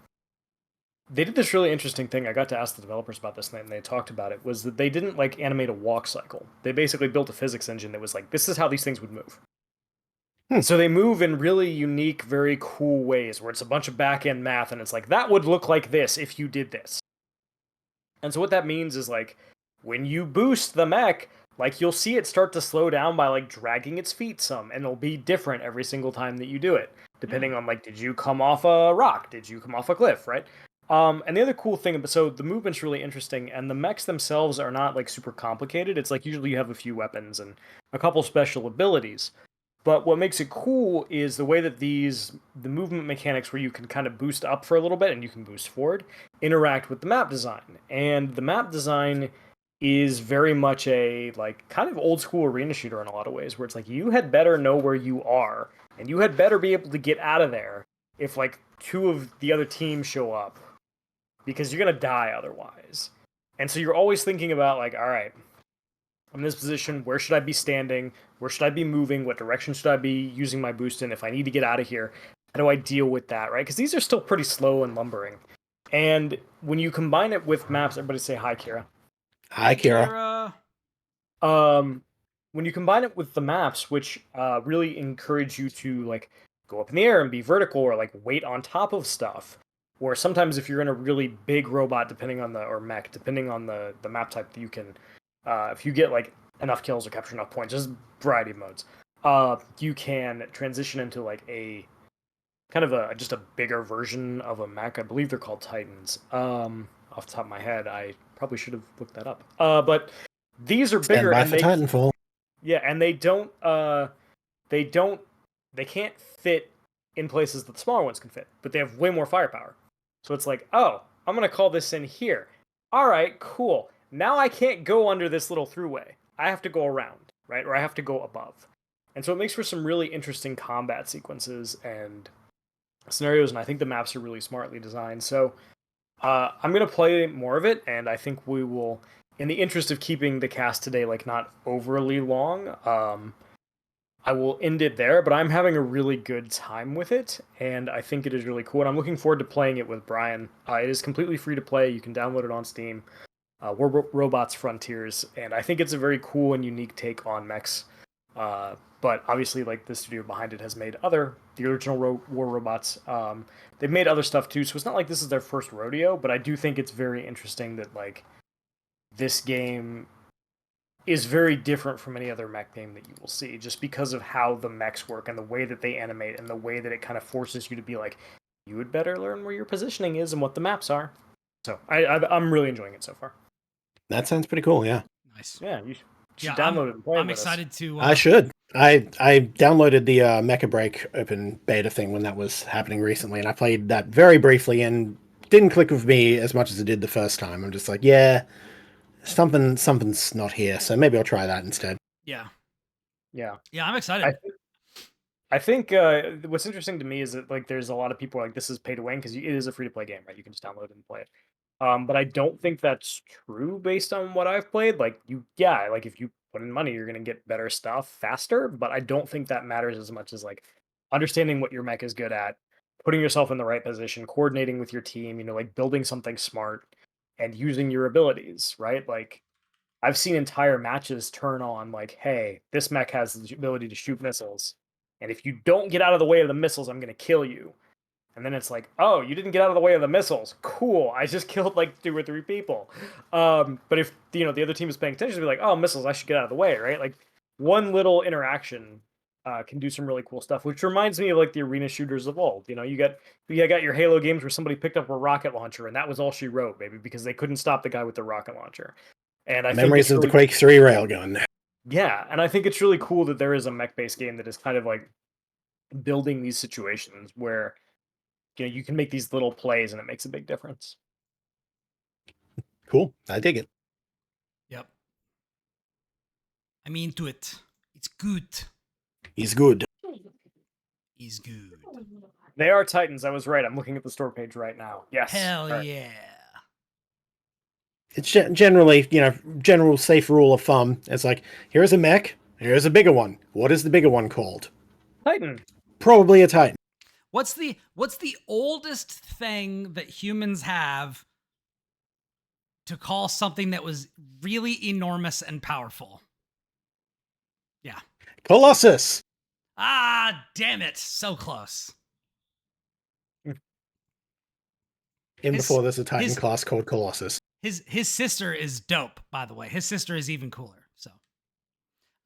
C: they did this really interesting thing. I got to ask the developers about this, and they talked about it. Was that they didn't like animate a walk cycle. They basically built a physics engine that was like, this is how these things would move. So they move in really unique, very cool ways, where it's a bunch of back end math, and it's like that would look like this if you did this. And so what that means is like when you boost the mech, like you'll see it start to slow down by like dragging its feet some, and it'll be different every single time that you do it, depending on like, did you come off a rock, did you come off a cliff, right? And the other cool thing, so the movement's really interesting, and the mechs themselves are not like super complicated. It's like usually you have a few weapons and a couple special abilities. But what makes it cool is the way that the movement mechanics, where you can kind of boost up for a little bit and you can boost forward, interact with the map design. And the map design is very much a like kind of old school arena shooter in a lot of ways, where it's like you had better know where you are, and you had better be able to get out of there if like two of the other teams show up, because you're going to die otherwise. And so you're always thinking about like, all right, I'm in this position, where should I be standing? Where should I be moving? What direction should I be using my boost in? If I need to get out of here, how do I deal with that, right? Because these are still pretty slow and lumbering. And when you combine it with maps, everybody say hi, Kira.
B: Hi, Kira.
C: When you combine it with the maps, which really encourage you to like go up in the air and be vertical, or like wait on top of stuff, or sometimes if you're in a really big robot, depending on or mech, depending on the map type, that you can, if you get like enough kills or capture enough points, there's a variety of modes. You can transition into like a kind of just a bigger version of a mech. I believe they're called Titans. Off the top of my head, I probably should have looked that up. But these are bigger,
B: and for Titanfall.
C: Yeah, and they can't fit in places that the smaller ones can fit, but they have way more firepower. So it's like, oh, I'm gonna call this in here. All right, cool. Now I can't go under this little throughway. I have to go around, right? Or I have to go above. And so it makes for some really interesting combat sequences and scenarios, and I think the maps are really smartly designed. So I'm going to play more of it, and I think we will, in the interest of keeping the cast today like not overly long, I will end it there, but I'm having a really good time with it, and I think it is really cool, and I'm looking forward to playing it with Brian. It is completely free to play. You can download it on Steam. War Robots Frontiers, and I think it's a very cool and unique take on mechs. But obviously, like, the studio behind it has made the original War Robots. They've made other stuff too, so it's not like this is their first rodeo, but I do think it's very interesting that, like, this game is very different from any other mech game that you will see, just because of how the mechs work and the way that they animate and the way that it kind of forces you to be like, you would better learn where your positioning is and what the maps are. So I'm really enjoying it so far.
B: That sounds pretty cool, yeah.
A: Nice.
C: Yeah, you should download it and play
A: I'm
C: with
A: excited
C: us.
A: to...
B: I should. I downloaded the Mecha Break open beta thing when that was happening recently, and I played that very briefly and didn't click with me as much as it did the first time. I'm just like, yeah, something's not here, so maybe I'll try that instead.
A: Yeah.
C: Yeah.
A: Yeah, I'm excited.
C: I think what's interesting to me is that, like, there's a lot of people like, this is pay to win, because it is a free to play game, right? You can just download it and play it. But I don't think that's true based on what I've played. Like, like, if you put in money, you're gonna get better stuff faster. But I don't think that matters as much as like understanding what your mech is good at, putting yourself in the right position, coordinating with your team. Like building something smart and using your abilities, right? Like, I've seen entire matches turn on like, hey, this mech has the ability to shoot missiles, and if you don't get out of the way of the missiles, I'm gonna kill you. And then it's like, oh, you didn't get out of the way of the missiles. Cool. I just killed like 2 or 3 people. But if the other team is paying attention, be like, oh, missiles, I should get out of the way, right? Like, one little interaction can do some really cool stuff, which reminds me of like the arena shooters of old. You got your Halo games where somebody picked up a rocket launcher, and that was all she wrote, baby, because they couldn't stop the guy with the rocket launcher. And I
B: Memories
C: think
B: of the Quake 3 railgun.
C: Yeah, and I think it's really cool that there is a mech-based game that is kind of like building these situations where you can make these little plays and it makes a big difference.
B: Cool. I dig it.
A: Yep. I'm into it. It's good.
B: He's good.
A: He's good.
C: They are Titans. I was right. I'm looking at the store page right now. Yes.
A: Hell
C: Right.
A: yeah.
B: It's generally, general safe rule of thumb. It's like, here's a mech, here's a bigger one. What is the bigger one called?
C: Titan.
B: Probably a Titan.
A: What's the oldest thing that humans have to call something that was really enormous and powerful? Yeah.
B: Colossus.
A: Ah, damn it. So close.
B: Before there's a Titan class called Colossus.
A: His sister is dope, by the way. His sister is even cooler. So,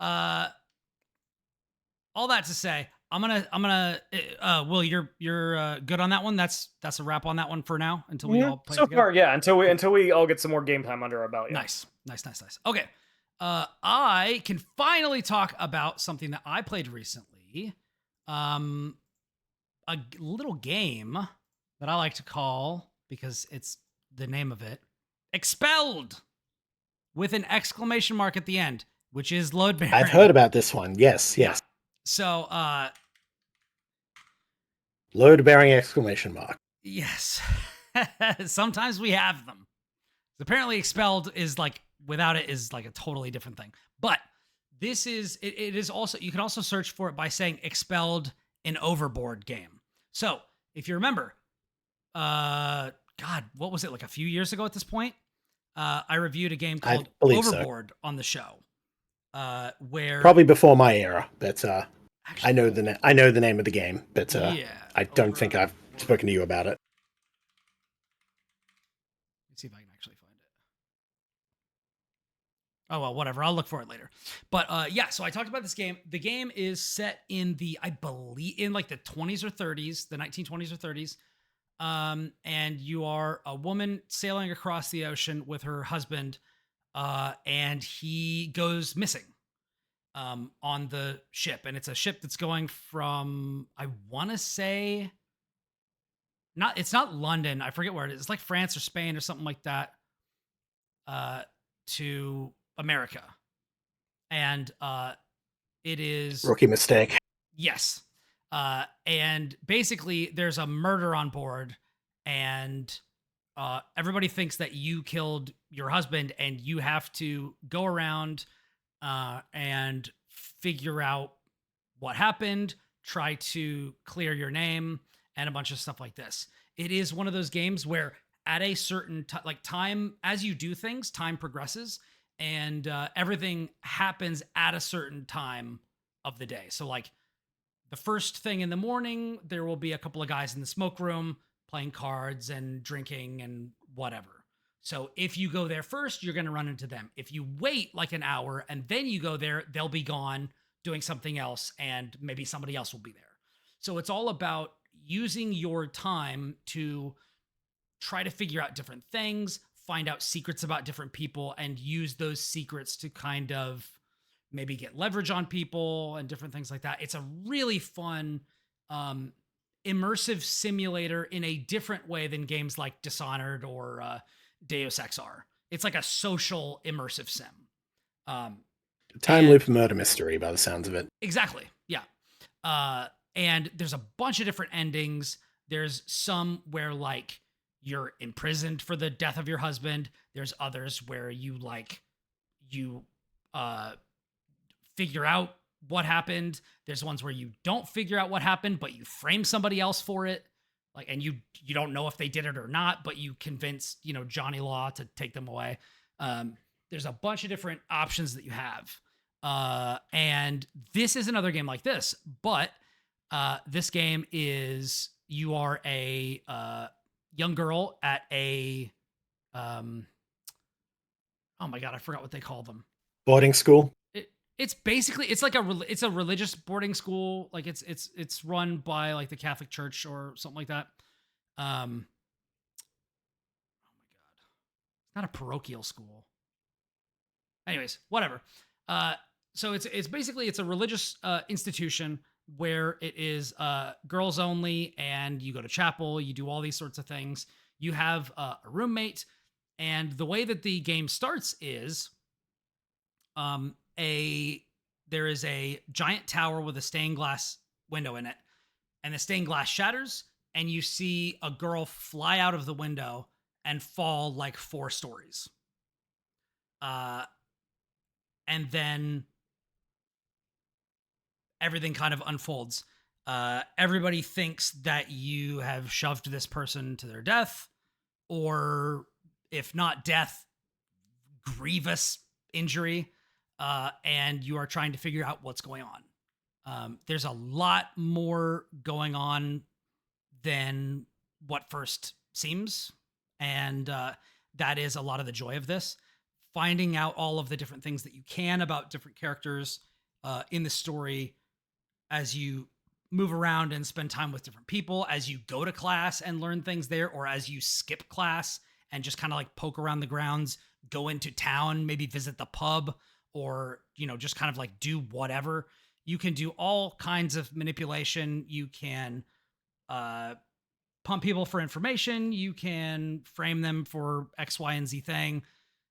A: all that to say, I'm gonna. Will, you're good on that one. That's a wrap on that one for now until we all play
C: so
A: together.
C: far, yeah. Until we all get some more game time under our belt. Yeah.
A: Nice. Okay. I can finally talk about something that I played recently. A little game that I like to call, because it's the name of it, Expelled, with an exclamation mark at the end, which is load bearing.
B: I've heard about this one. Yes.
A: Yeah. So,
B: load bearing exclamation mark.
A: Yes. Sometimes we have them. Apparently Expelled is like, without it is like a totally different thing. But this is, it is also, you can also search for it by saying Expelled an Overboard game. So if you remember, God, what was it, like a few years ago at this point? I reviewed a game called Overboard on the show. Where
B: probably before my era, but actually, I know the name of the game, but I don't think I've spoken to you about it.
A: Let's see if I can actually find it. Oh well, whatever. I'll look for it later. But yeah, so I talked about this game. The game is set in I believe, in like the 20s or 30s, the 1920s or 30s. And you are a woman sailing across the ocean with her husband, and he goes missing on the ship. And it's a ship that's going from, I want to say, it's not London. I forget where it is. It's like France or Spain or something like that, to America. And it is...
B: Rookie mistake.
A: Yes. And basically there's a murder on board, and everybody thinks that you killed your husband, and you have to go around and figure out what happened, try to clear your name, and a bunch of stuff like this. It is one of those games where at a certain time, as you do things, time progresses, and everything happens at a certain time of the day. So like, the first thing in the morning, there will be a couple of guys in the smoke room playing cards and drinking and whatever. So if you go there first, you're going to run into them. If you wait like an hour and then you go there, they'll be gone doing something else, and maybe somebody else will be there. So it's all about using your time to try to figure out different things, find out secrets about different people, and use those secrets to kind of maybe get leverage on people and different things like that. It's a really fun, immersive simulator in a different way than games like Dishonored or Deus Ex are. It's like a social immersive sim.
B: Time loop murder mystery by the sounds of it.
A: Exactly. Yeah. And there's a bunch of different endings. There's some where like you're imprisoned for the death of your husband. There's others where you figure out what happened. There's ones where you don't figure out what happened, but you frame somebody else for it. Like, and you don't know if they did it or not, but you convince, Johnny Law to take them away. There's a bunch of different options that you have. And this is another game like this, but this game is, you are a young girl at a, oh my God, I forgot what they call them.
B: Boarding school.
A: It's basically, it's like it's a religious boarding school. Like it's run by like the Catholic Church or something like that. Oh my God. It's not a parochial school. Anyways, whatever. So it's basically, it's a religious institution where it is girls only, and you go to chapel, you do all these sorts of things. You have a roommate, and the way that the game starts is there is a giant tower with a stained glass window in it, and the stained glass shatters, and you see a girl fly out of the window and fall like 4 stories. And then everything kind of unfolds. Everybody thinks that you have shoved this person to their death, or if not death, grievous injury, and you are trying to figure out what's going on. There's a lot more going on than what first seems, and that is a lot of the joy of this. Finding out all of the different things that you can about different characters in the story as you move around and spend time with different people, as you go to class and learn things there, or as you skip class and just kind of like poke around the grounds, go into town, maybe visit the pub, or, you know, just kind of like do whatever. You can do all kinds of manipulation. You can pump people for information. You can frame them for X, Y, and Z thing.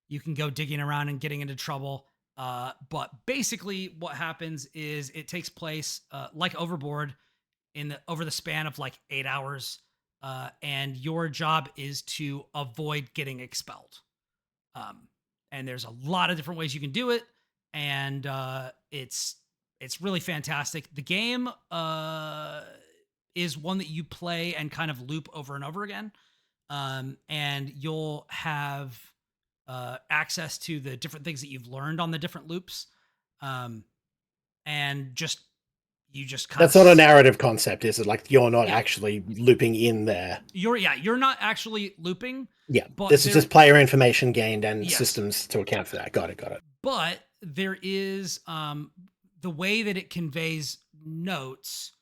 A: You can go digging around and getting into trouble. But basically what happens is it takes place like Overboard over the span of like 8 hours. And your job is to avoid getting expelled. And there's a lot of different ways you can do it. And it's really fantastic. The game is one that you play and kind of loop over and over again. And you'll have access to the different things that you've learned on the different loops. And you just kind
B: That's not a narrative concept, is it? Like, you're not actually looping in there.
A: You're not actually looping.
B: Yeah,
A: but
B: this is just player information gained and systems to account for that. Got it.
A: But there is the way that it conveys notes,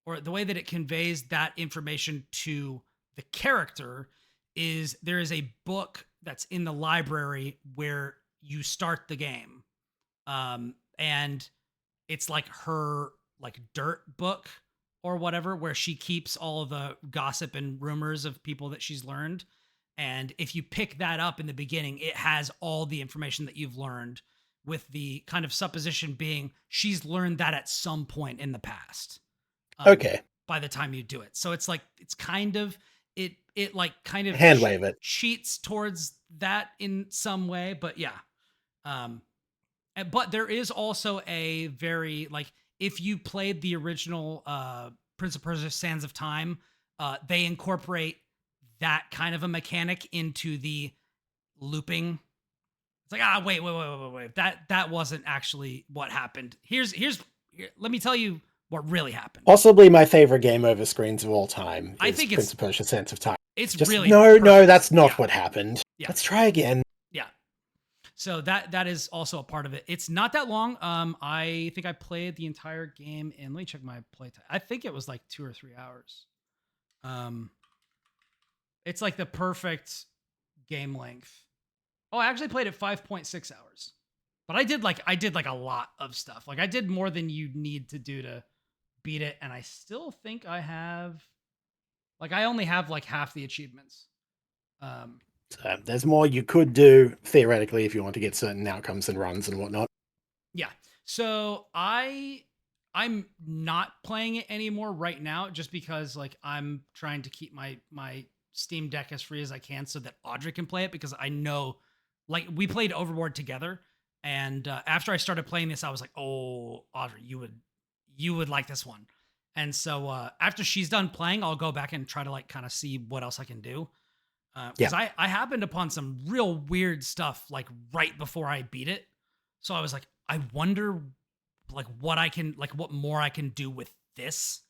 A: or the way that it conveys that information to the character, is there is a book that's in the library where you start the game. And it's like her like dirt book or whatever, where she keeps all the gossip and rumors of people that she's learned. And if you pick that up in the beginning, it has all the information that you've learned, with the kind of supposition being she's learned that at some point in the past.
B: Okay.
A: By the time you do it. So it's like, it's kind of, it like kind of
B: hand wave it
A: cheats towards that in some way, but yeah. But there is also a very, like, if you played the original Prince of Persia Sands of Time, they incorporate that kind of a mechanic into the looping. It's like, wait. That wasn't actually what happened. Here, let me tell you what really happened.
B: Possibly my favorite game over screens of all time.
A: I think
B: Prince of Persia Sands of Time.
A: It's
B: just
A: really
B: no, that's not what happened.
A: Yeah.
B: Let's try again.
A: Yeah. So that is also a part of it. It's not that long. I think I played the entire game in, let me check my playtime. I think it was like 2 or 3 hours. It's like the perfect game length. Oh, I actually played it 5.6 hours. But I did like a lot of stuff. Like, I did more than you need to do to beat it, and I still think I only have like half the achievements.
B: So there's more you could do theoretically if you want to get certain outcomes and runs and whatnot.
A: Yeah. So I'm not playing it anymore right now, just because like I'm trying to keep my Steam Deck as free as I can so that Audrey can play it, because I know, like, we played Overboard together, and after I started playing this, I was like, oh, Audrey, you would like this one. And so after she's done playing, I'll go back and try to like kind of see what else I can do. Because I happened upon some real weird stuff like right before I beat it. So I was like, I wonder like what more I can do with this.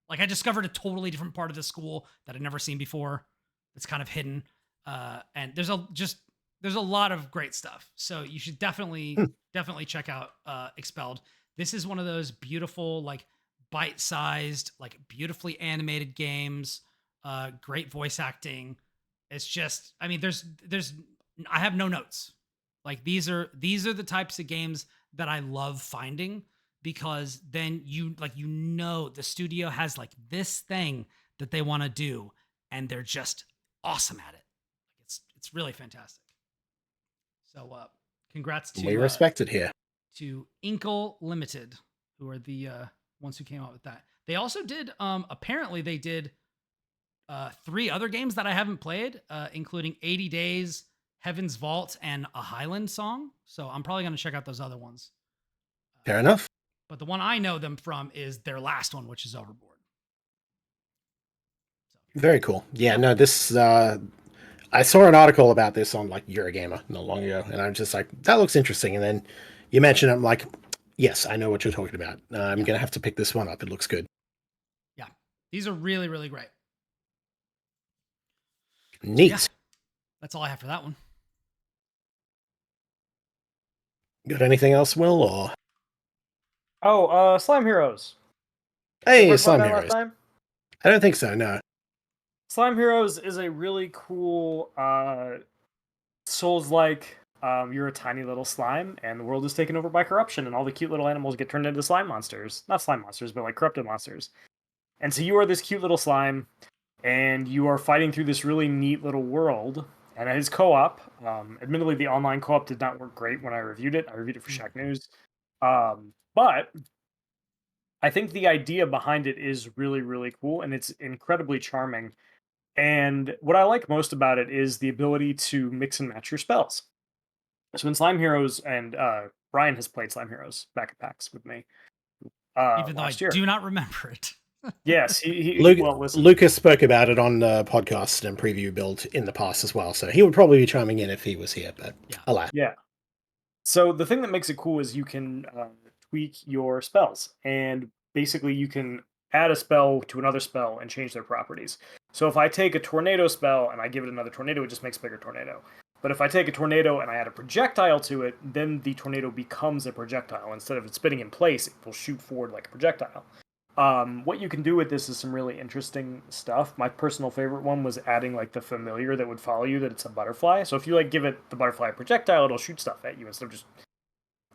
A: Like, I discovered a totally different part of the school that I'd never seen before. It's kind of hidden. And there's a lot of great stuff. So you should definitely check out Expelled. This is one of those beautiful, like, bite-sized, like, beautifully animated games. Great voice acting. It's just, I mean, I have no notes. Like, these are the types of games that I love finding, because then the studio has like this thing that they want to do, and they're just awesome at it. It's really fantastic. So congrats
B: We respect it here.
A: To Inkle Limited, who are the ones who came out with that. They also did apparently they did 3 other games that I haven't played, including 80 Days, Heaven's Vault, and a Highland Song. So I'm probably going to check out those other ones.
B: Fair enough.
A: But the one I know them from is their last one, which is Overboard. So.
B: Very cool. Yeah, no, this I saw an article about this on like Eurogamer not long ago, and I'm just like, that looks interesting. And then you mentioned it, I'm like, yes, I know what you're talking about. I'm gonna have to pick this one up. It looks good.
A: Yeah, these are really, really great.
B: Neat.
A: Yeah, that's all I have for that one.
B: Got anything else, Will? Or
C: Slime Heroes.
B: hey,
C: Ever
B: Slime
C: played that
B: Heroes.
C: last time?
B: I don't think so. No.
C: Slime Heroes is a really cool Souls-like. You're a tiny little slime, and the world is taken over by corruption, and all the cute little animals get turned into slime monsters. Not slime monsters, but like corrupted monsters. And so you are this cute little slime, and you are fighting through this really neat little world. And it is co-op. Admittedly, the online co-op did not work great when I reviewed it. I reviewed it for Shack News. But I think the idea behind it is really, really cool, and it's incredibly charming. And what I like most about it is the ability to mix and match your spells. So in Slime Heroes, and Brian has played Slime Heroes back at PAX with me
A: Even though
C: last
A: I
C: year.
A: do not remember it.
C: Yes, listen.
B: Lucas spoke about it on the podcast and preview build in the past as well, so he would probably be chiming in if he was here, but alas.
C: Yeah. So the thing that makes it cool is you can tweak your spells, and basically you can add a spell to another spell and change their properties. So if I take a tornado spell and I give it another tornado, it just makes a bigger tornado. But if I take a tornado and I add a projectile to it, then the tornado becomes a projectile. Instead of it spinning in place, it will shoot forward like a projectile. What you can do with this is some really interesting stuff. My personal favorite one was adding like the familiar that would follow you, that it's a butterfly. So if you like give it the butterfly a projectile, it'll shoot stuff at you instead of just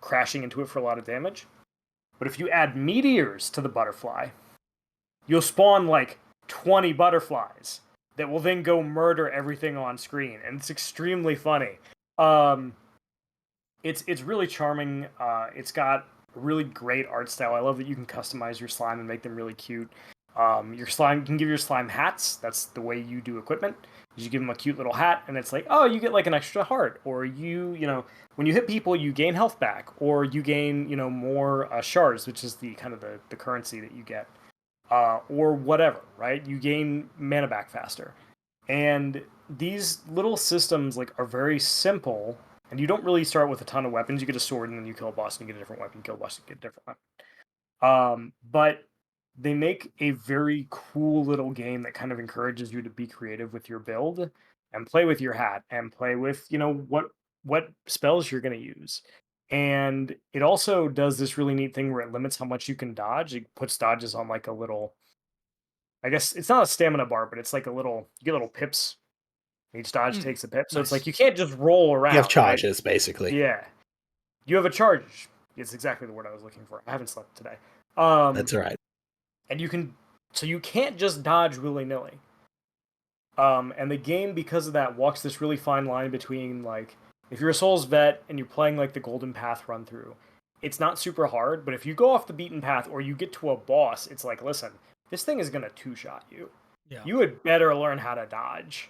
C: crashing into it for a lot of damage. But if you add meteors to the butterfly, you'll spawn like 20 butterflies that will then go murder everything on screen, and it's extremely funny. It's really charming. It's got a really great art style. I love that you can customize your slime and make them really cute. Your slime, you can give your slime hats. That's the way you do equipment. You give them a cute little hat, and it's like, oh, you get like an extra heart, or you know, when you hit people, you gain health back, or you gain, you know, more shards, which is the kind of the currency that you get, or whatever, right? You gain mana back faster, and these little systems like are very simple, and you don't really start with a ton of weapons. You get a sword, and then you kill a boss, and you get a different weapon. You kill a boss, and you get a different weapon. But they make a very cool little game that kind of encourages you to be creative with your build and play with your hat and play with, you know, what spells you're going to use. And it also does this really neat thing where it limits how much you can dodge. It puts dodges on like a little, I guess it's not a stamina bar, but it's like a little, you get little pips. Each dodge takes a pip. So
A: Nice.
C: it's like you can't just roll around.
B: You have charges,
C: right?
B: basically.
C: Yeah. You have a charge. It's exactly the word I was looking for. I haven't slept today.
B: That's all right.
C: And you can't just dodge willy-nilly. And the game, because of that, walks this really fine line between, like, if you're a Souls vet and you're playing like the Golden Path run through, it's not super hard, but if you go off the beaten path or you get to a boss, it's like, listen, this thing is gonna two-shot you.
A: Yeah.
C: You had better learn how to dodge.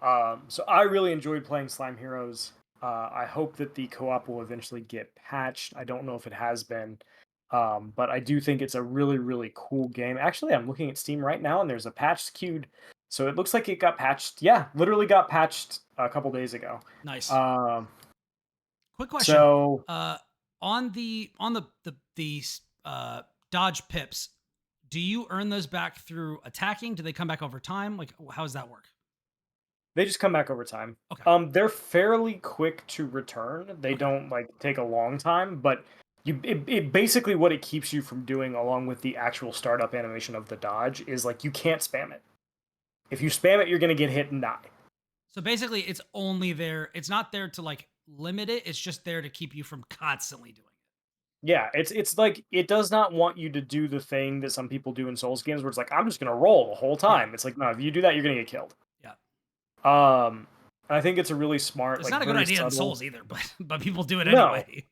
C: So I really enjoyed playing Slime Heroes. I hope that the co-op will eventually get patched. I don't know if it has been. But I do think it's a really, really cool game. Actually, I'm looking at Steam right now, and there's a patch queued. So it looks like it got patched. Yeah, literally got patched a couple days ago.
A: Nice. Quick question.
C: So
A: on the dodge pips, do you earn those back through attacking? Do they come back over time? Like, how does that work?
C: they just come back over time.
A: Okay.
C: They're fairly quick to return. They don't like take a long time, but it basically what it keeps you from doing, along with the actual startup animation of the dodge, is like you can't spam it. If you spam it, you're gonna get hit and die.
A: So basically, it's only there. It's not there to like limit it. It's just there to keep you from constantly doing it.
C: Yeah, it's like it does not want you to do the thing that some people do in Souls games, where it's like I'm just gonna roll the whole time. It's like no, if you do that, you're gonna get killed.
A: Yeah.
C: I think it's a really smart,
A: It's
C: like
A: not a good
C: very
A: idea in
C: subtle.
A: Souls either, but people do it
C: No,
A: anyway.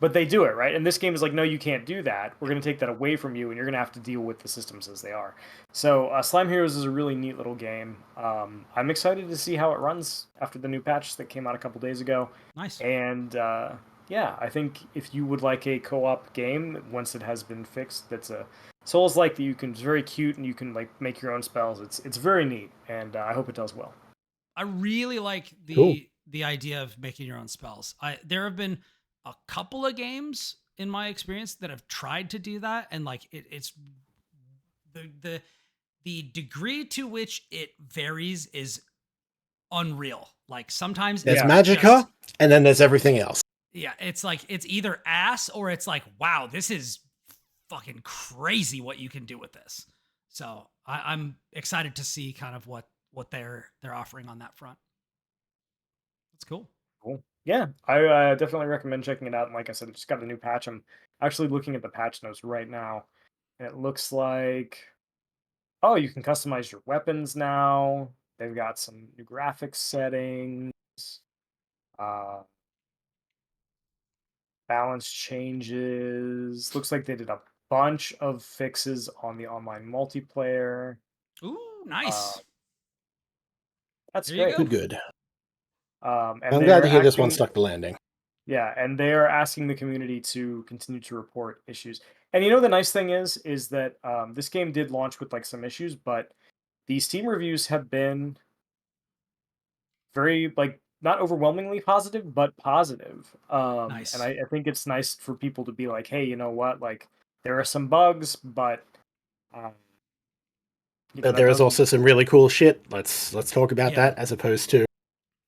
C: but they do it, right? And this game is like, no, you can't do that. We're going to take that away from you, and you're going to have to deal with the systems as they are. So, Slime Heroes is a really neat little game. I'm excited to see how it runs after the new patch that came out a couple days ago.
A: Nice.
C: And yeah, I think if you would like a co-op game once it has been fixed, that's a Souls-like that you can. It's very cute, and you can like make your own spells. It's very neat, and I hope it does well.
A: I really like
B: Cool.
A: the idea of making your own spells. There have been a couple of games in my experience that have tried to do that, and like it's the degree to which it varies is unreal. Like sometimes
B: There's
C: Yeah.
B: Magica,
A: just-
B: and then there's everything else.
A: yeah, it's like it's either ass or it's like, wow, this is fucking crazy what you can do with this. So I'm excited to see kind of what they're offering on that front. That's cool.
C: Cool. Yeah, I definitely recommend checking it out. And like I said, it just got a new patch. I'm actually looking at the patch notes right now, and it looks like, oh, you can customize your weapons now. They've got some new graphics settings, uh, balance changes. Looks like they did a bunch of fixes on the online multiplayer.
A: Ooh,
C: Uh,
A: nice.
C: that's
A: There you
C: great.
A: go.
B: Good.
C: And
B: I'm glad to
C: they're
B: hear this one
C: acting-
B: stuck the landing.
C: Yeah, and they are asking the community to continue to report issues. And you know the nice thing is that this game did launch with like some issues, but the Steam reviews have been very like not overwhelmingly positive, but positive.
A: Nice.
C: And I think it's nice for people to be like, hey, you know what? Like there are some bugs, but um,
B: But there is also some really cool shit. Let's talk about
A: Yeah.
B: that as opposed to,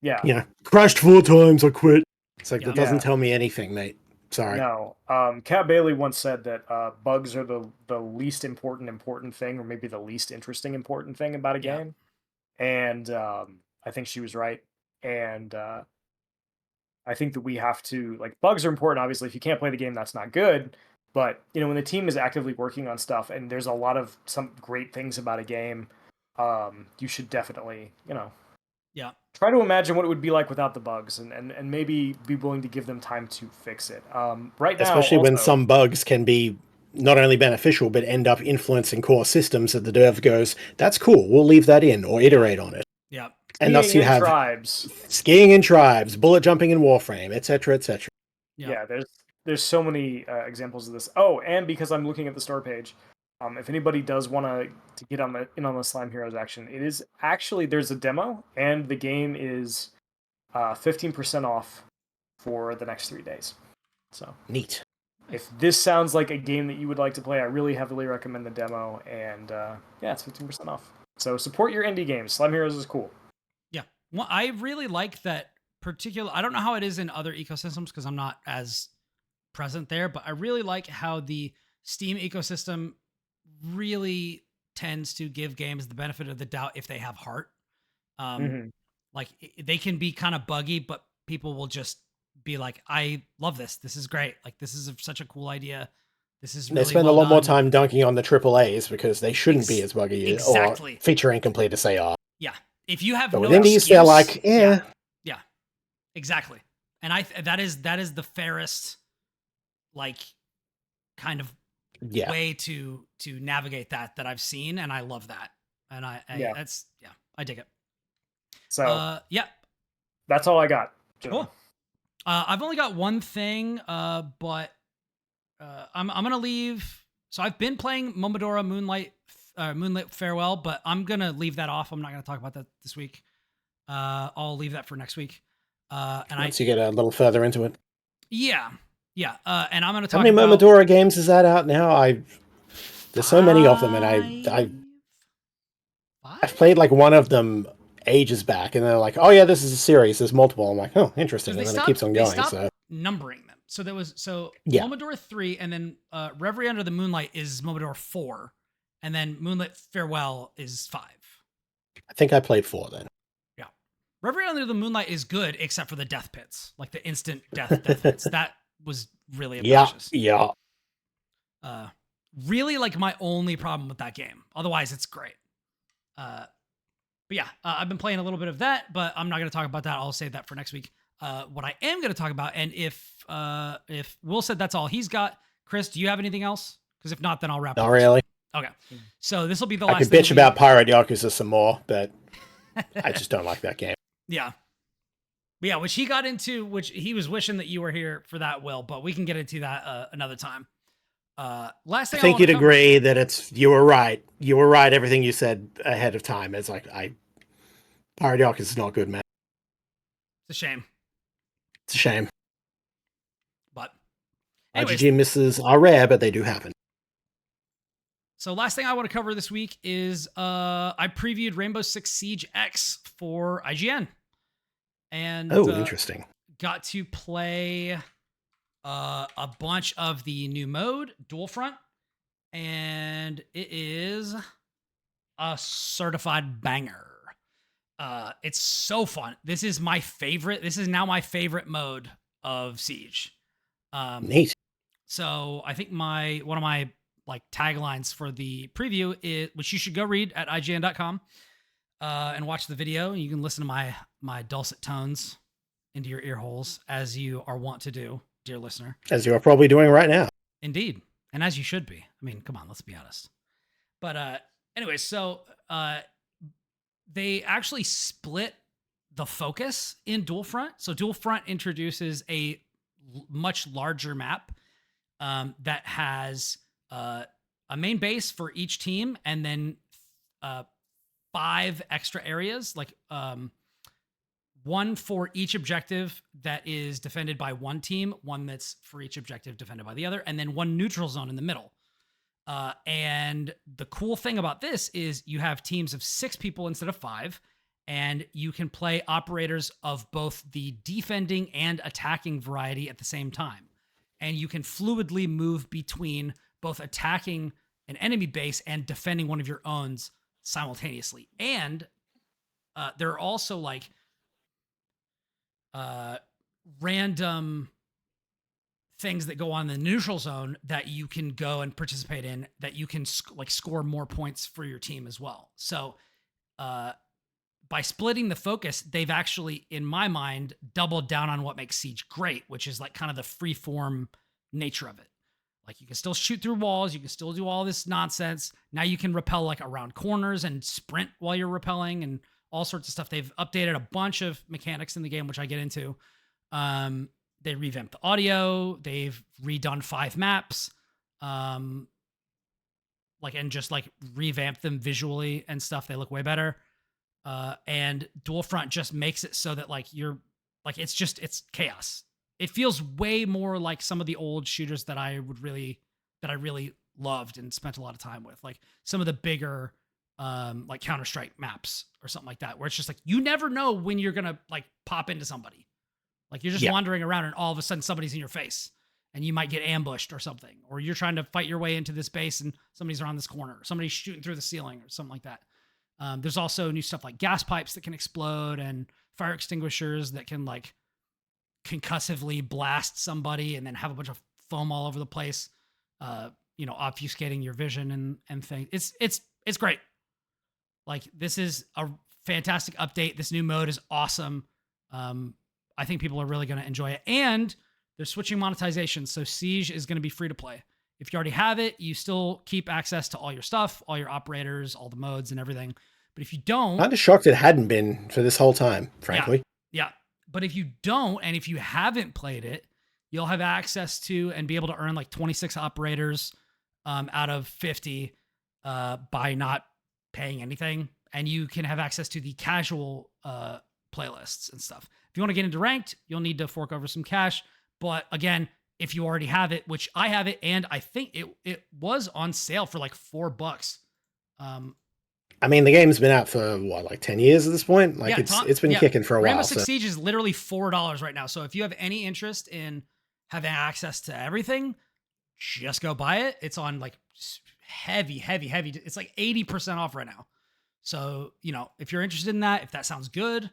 C: yeah.
B: crashed 4 times, I quit. It's like,
A: Yeah.
B: that doesn't
C: Yeah.
B: tell me anything, mate. Sorry.
C: No. Cat Bailey once said that bugs are the least important thing, or maybe the least interesting important thing about a
A: Yeah.
C: game. And I think she was right. And I think that we have to like bugs are important. Obviously, if you can't play the game, that's not good. But when the team is actively working on stuff, and there's a lot of some great things about a game, you should definitely
A: Yeah.
C: try to imagine what it would be like without the bugs, and maybe be willing to give them time to fix it. Right now,
B: Especially when
C: also-
B: some bugs can be not only beneficial, but end up influencing core systems that the dev goes, that's cool, we'll leave that in, or iterate on it.
A: Yeah.
B: And thus you
C: skiing in
B: have
C: tribes.
B: skiing in tribes, bullet jumping in Warframe, etc., etc.
C: Yeah, there's so many examples of this. Oh, and because I'm looking at the store page, if anybody does want to get on the Slime Heroes action, it is actually there's a demo, and the game is 15% off for the next 3 days. So
B: Neat.
C: if this sounds like a game that you would like to play, I really heavily recommend the demo, and yeah, it's 15% off. So support your indie games. Slime Heroes is cool.
A: Yeah. Well, I really like that particular. I don't know how it is in other ecosystems because I'm not as present there, but I really like how the Steam ecosystem really tends to give games the benefit of the doubt if they have heart. Like they can be kind of buggy, but people will just be like, "I love this. This is great. Like this is such a cool idea. This is really
B: They spend
A: well
B: a lot more
A: done."
B: time dunking on the AAAs because they shouldn't be as buggy
A: Exactly.
B: or feature incomplete as they are.
A: Yeah. If you have
B: But
A: no
B: with indies, they're
A: excuse-
B: like,
A: yeah, exactly. And that is the fairest, like, kind of
B: yeah.
A: way to navigate that I've seen, and I love that. And I I dig it.
C: So
A: yeah,
C: that's all I got.
A: cool. I've only got one thing, but I'm gonna leave. So I've been playing Momodora Moonlight Farewell, but I'm gonna leave that off. I'm not gonna talk about that this week. I'll leave that for next week. And
B: Once you get a little further into it.
A: yeah. And I'm gonna talk
B: How many
A: about
B: Momodora games is that out now? There's so many of them, and I've played like one of them ages back, and they're like, oh yeah, this is a series, there's multiple. I'm like, oh, interesting, and then it keeps on
A: They
B: going.
A: stopped
B: So
A: numbering them. So there was
B: Yeah.
A: Momodora 3, and then Reverie Under the Moonlight is Momodora 4, and then Moonlight Farewell is 5.
B: I think I played 4 then.
A: Reverie Under the Moonlight is good, except for the death pits, like the instant death pits. was really
B: Yeah,
A: obnoxious.
B: yeah.
A: Really like my only problem with that game. Otherwise, it's great. But yeah, I've been playing a little bit of that, but I'm not going to talk about that. I'll save that for next week. What I am going to talk about, and if Will said that's all he's got, Kris, do you have anything else? Because if not, then I'll wrap up.
B: Not really.
A: Okay. So this will be the last
B: I could
A: thing
B: bitch about Pirate Yakuza some more, but I just don't like that game.
A: Yeah. But yeah, which he got into, which he was wishing that you were here for that, Will, but we can get into that another time. Last thing
B: I think you'd agree that you were right. You were right. Everything you said ahead of time. It's like Pirate Yakuza is not good, man.
A: It's a shame.
B: It's a shame.
A: But anyways,
B: IGG misses are rare, but they do happen.
A: So last thing I want to cover this week is I previewed Rainbow Six Siege X for IGN. And
B: interesting.
A: Got to play a bunch of the new mode, Dual Front, and it is a certified banger. It's so fun. This is my favorite. This is now my favorite mode of Siege.
B: Neat.
A: So I think one of my like taglines for the preview is, which you should go read at IGN.com and watch the video. You can listen to my dulcet tones into your ear holes, as you are wont to do, dear listener.
B: As you are probably doing right now.
A: Indeed. And as you should be. I mean, come on, let's be honest. But anyway, so they actually split the focus in Dual Front. So Dual Front introduces a much larger map that has a main base for each team, and then 5 extra areas, like one for each objective that is defended by one team, one that's for each objective defended by the other, and then one neutral zone in the middle. And the cool thing about this is you have teams of 6 people instead of 5, and you can play operators of both the defending and attacking variety at the same time. And you can fluidly move between both attacking an enemy base and defending one of your own simultaneously. And there are also like random things that go on in the neutral zone that you can go and participate in, that you can like score more points for your team as well. So by splitting the focus, they've actually, in my mind, doubled down on what makes Siege great, which is like kind of the free form nature of it. Like you can still shoot through walls, you can still do all this nonsense. Now you can rappel like around corners and sprint while you're rappelling and all sorts of stuff. They've updated a bunch of mechanics in the game, which I get into. They revamped the audio. They've redone 5 maps, and just revamped them visually and stuff. They look way better. And Dual Front just makes it so that it's chaos. It feels way more like some of the old shooters that I really loved and spent a lot of time with, like some of the bigger, like Counter-Strike maps or something like that, where it's just like, you never know when you're going to like pop into somebody. Like you're just wandering around and all of a sudden somebody's in your face and you might get ambushed or something, or you're trying to fight your way into this base and somebody's around this corner, or somebody's shooting through the ceiling or something like that. There's also new stuff like gas pipes that can explode and fire extinguishers that can like concussively blast somebody and then have a bunch of foam all over the place, obfuscating your vision and things. It's great. Like this is a fantastic update. This new mode is awesome. I think people are really going to enjoy it, and they're switching monetization. So Siege is going to be free to play. If you already have it, you still keep access to all your stuff, all your operators, all the modes and everything. But if you don't,
B: I'm kind of shocked it hadn't been for this whole time, frankly.
A: Yeah. But if you don't, and if you haven't played it, you'll have access to and be able to earn like 26 operators out of 50 by not paying anything. And you can have access to the casual playlists and stuff. If you want to get into ranked, you'll need to fork over some cash. But again, if you already have it, which I have it, and I think it was on sale for like $4.
B: I mean, the game's been out for like 10 years at this point. Like it's been kicking for a while.
A: Rainbow Six Siege is literally $4 right now. So if you have any interest in having access to everything, just go buy it. It's on like heavy. It's like 80% off right now. So, if you're interested in that, if that sounds good,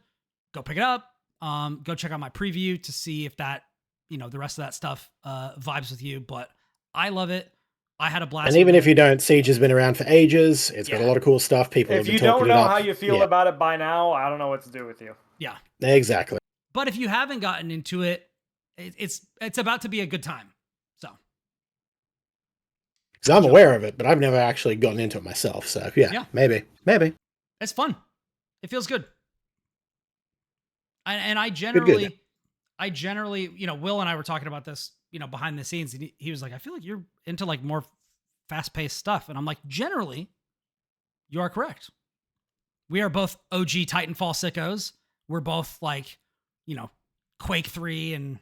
A: go pick it up. Go check out my preview to see if that the rest of that stuff vibes with you, but I love it. I had a blast.
B: And even if you don't, Siege has been around for ages. It's got a lot of cool stuff. People have been talking it up.
C: If you don't know how you feel about it by now, I don't know what to do with you.
A: Yeah.
B: Exactly.
A: But if you haven't gotten into it, it's about to be a good time. So.
B: Because I'm aware of it, but I've never actually gotten into it myself. So yeah. Maybe.
A: It's fun. It feels good. And I generally, Will and I were talking about this, behind the scenes, and he was like, I feel like you're into like more fast-paced stuff. And I'm like, generally, you are correct. We are both OG Titanfall sickos. We're both like, Quake 3 and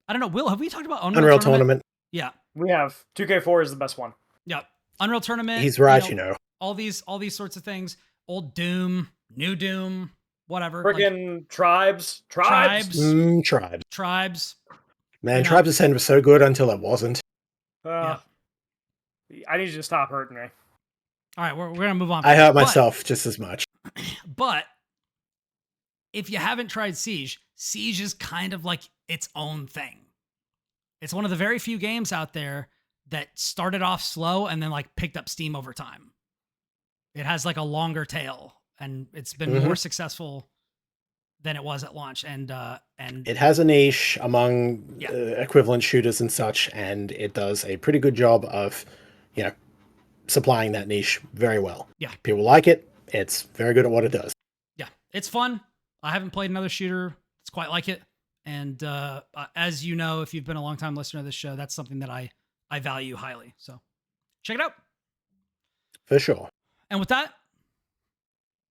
A: I don't know. Will, have we talked about
B: Unreal Tournament?
A: Yeah.
C: We have. 2K4 is the best one.
A: Yeah. Unreal Tournament.
B: He's right,
A: All these sorts of things. Old Doom, new Doom, whatever.
C: Friggin' Tribes.
B: Tribes. Man, Tribes Ascend was so good until it wasn't.
C: I need you to stop hurting me.
A: All right, we're going to move on.
B: I hurt myself just as much.
A: But if you haven't tried Siege is kind of like its own thing. It's one of the very few games out there that started off slow and then like picked up steam over time. It has like a longer tail, and it's been more successful than it was at launch. And
B: it has a niche among equivalent shooters and such, and it does a pretty good job of, supplying that niche very well.
A: Yeah.
B: People like it. It's very good at what it does.
A: Yeah. It's fun. I haven't played another shooter. It's quite like it. And as you know, if you've been a long time listener to this show, that's something that I value highly. So check it out.
B: For sure.
A: And with that,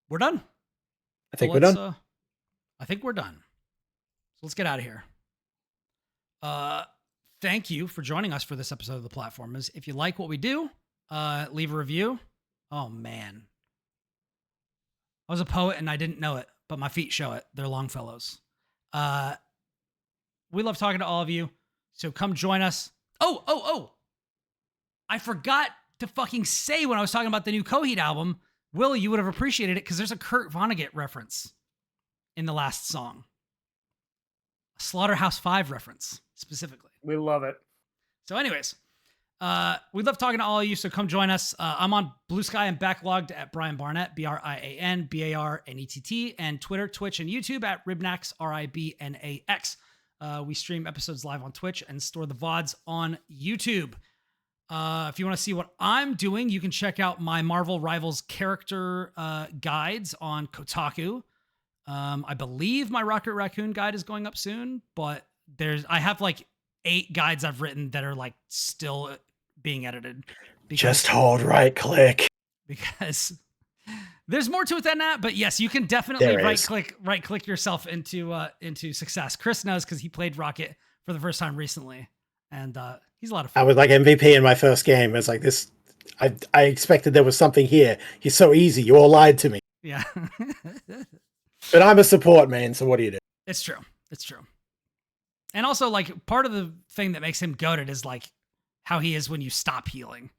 A: we're done.
B: I think we're done.
A: I think we're done. So let's get out of here. Thank you for joining us for this episode of The Platformers. If you like what we do, leave a review. Oh, man. I was a poet and I didn't know it, but my feet show it. They're Longfellows. We love talking to all of you, so come join us. Oh. I forgot to fucking say when I was talking about the new Coheed album, Will, you would have appreciated it because there's a Kurt Vonnegut reference in the last song. A Slaughterhouse 5 reference, specifically.
C: We love it.
A: So anyways, we love talking to all of you, so come join us. I'm on Blue Sky and Backlogged at Brian Barnett, Brian Barnett, and Twitter, Twitch, and YouTube at Ribnax, Ribnax. We stream episodes live on Twitch and store the VODs on YouTube. If you want to see what I'm doing, you can check out my Marvel Rivals character guides on Kotaku. I believe my Rocket Raccoon guide is going up soon, but I have like 8 guides I've written that are like still being edited.
B: Just hold right click.
A: Because there's more to it than that, but yes, you can definitely right click yourself into success. Kris knows because he played Rocket for the first time recently, and he's a lot of fun.
B: I was like MVP in my first game. It's like this. I expected there was something here. He's so easy. You all lied to me.
A: Yeah.
B: But I'm a support man, so what do you do?
A: It's true. And also, like, part of the thing that makes him goated is like how he is when you stop healing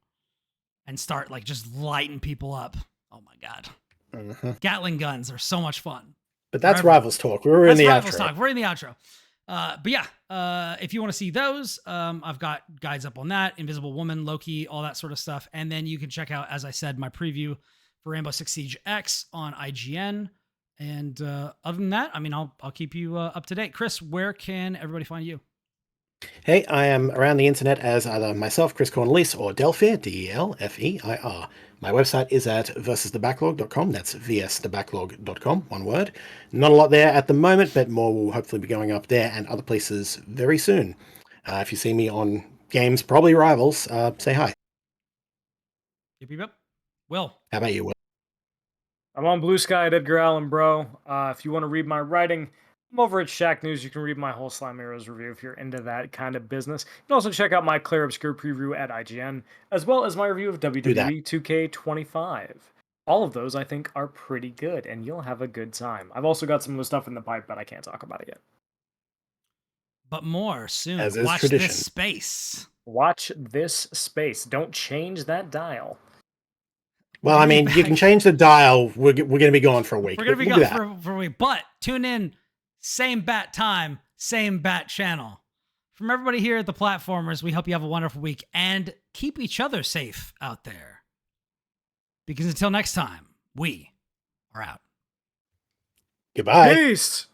A: and start like just lighting people up. Oh my god. Gatling guns are so much fun.
B: But that's Rivals Talk. We're in the outro.
A: We're in the outro. But yeah, if you want to see those, I've got guides up on that, Invisible Woman, Loki, all that sort of stuff. And then you can check out, as I said, my preview for Rainbow Six Siege X on IGN. And other than that, I mean, I'll keep you up to date. Kris, where can everybody find you?
B: Hey, I am around the internet as either myself, Kris Cornelis, or Delpheir, Delfeir. My website is at versusthebacklog.com. That's vsthebacklog.com, one word. Not a lot there at the moment, but more will hopefully be going up there and other places very soon. If you see me on games, probably Rivals, say hi.
A: Yep. Will.
B: How about you, Will?
C: I'm on Blue Sky at Edgar Allan Bro. If you want to read my writing, I'm over at Shack News. You can read my whole Slime Heroes review if you're into that kind of business. You can also check out my Clear Obscure preview at IGN, as well as my review of WWE2K25. All of those, I think, are pretty good, and you'll have a good time. I've also got some of the stuff in the pipe, but I can't talk about it yet.
A: But more soon.
B: As is
A: Watch
B: tradition.
A: this space.
C: Watch this space. Don't change that dial.
B: Well, I mean, you can change the dial. We're going to be gone for a week.
A: We're going to be gone for a week. But tune in, same bat time, same bat channel From everybody here at the Platformers, we hope you have a wonderful week and keep each other safe out there. Because until next time, we are out.
B: Goodbye.
C: Peace.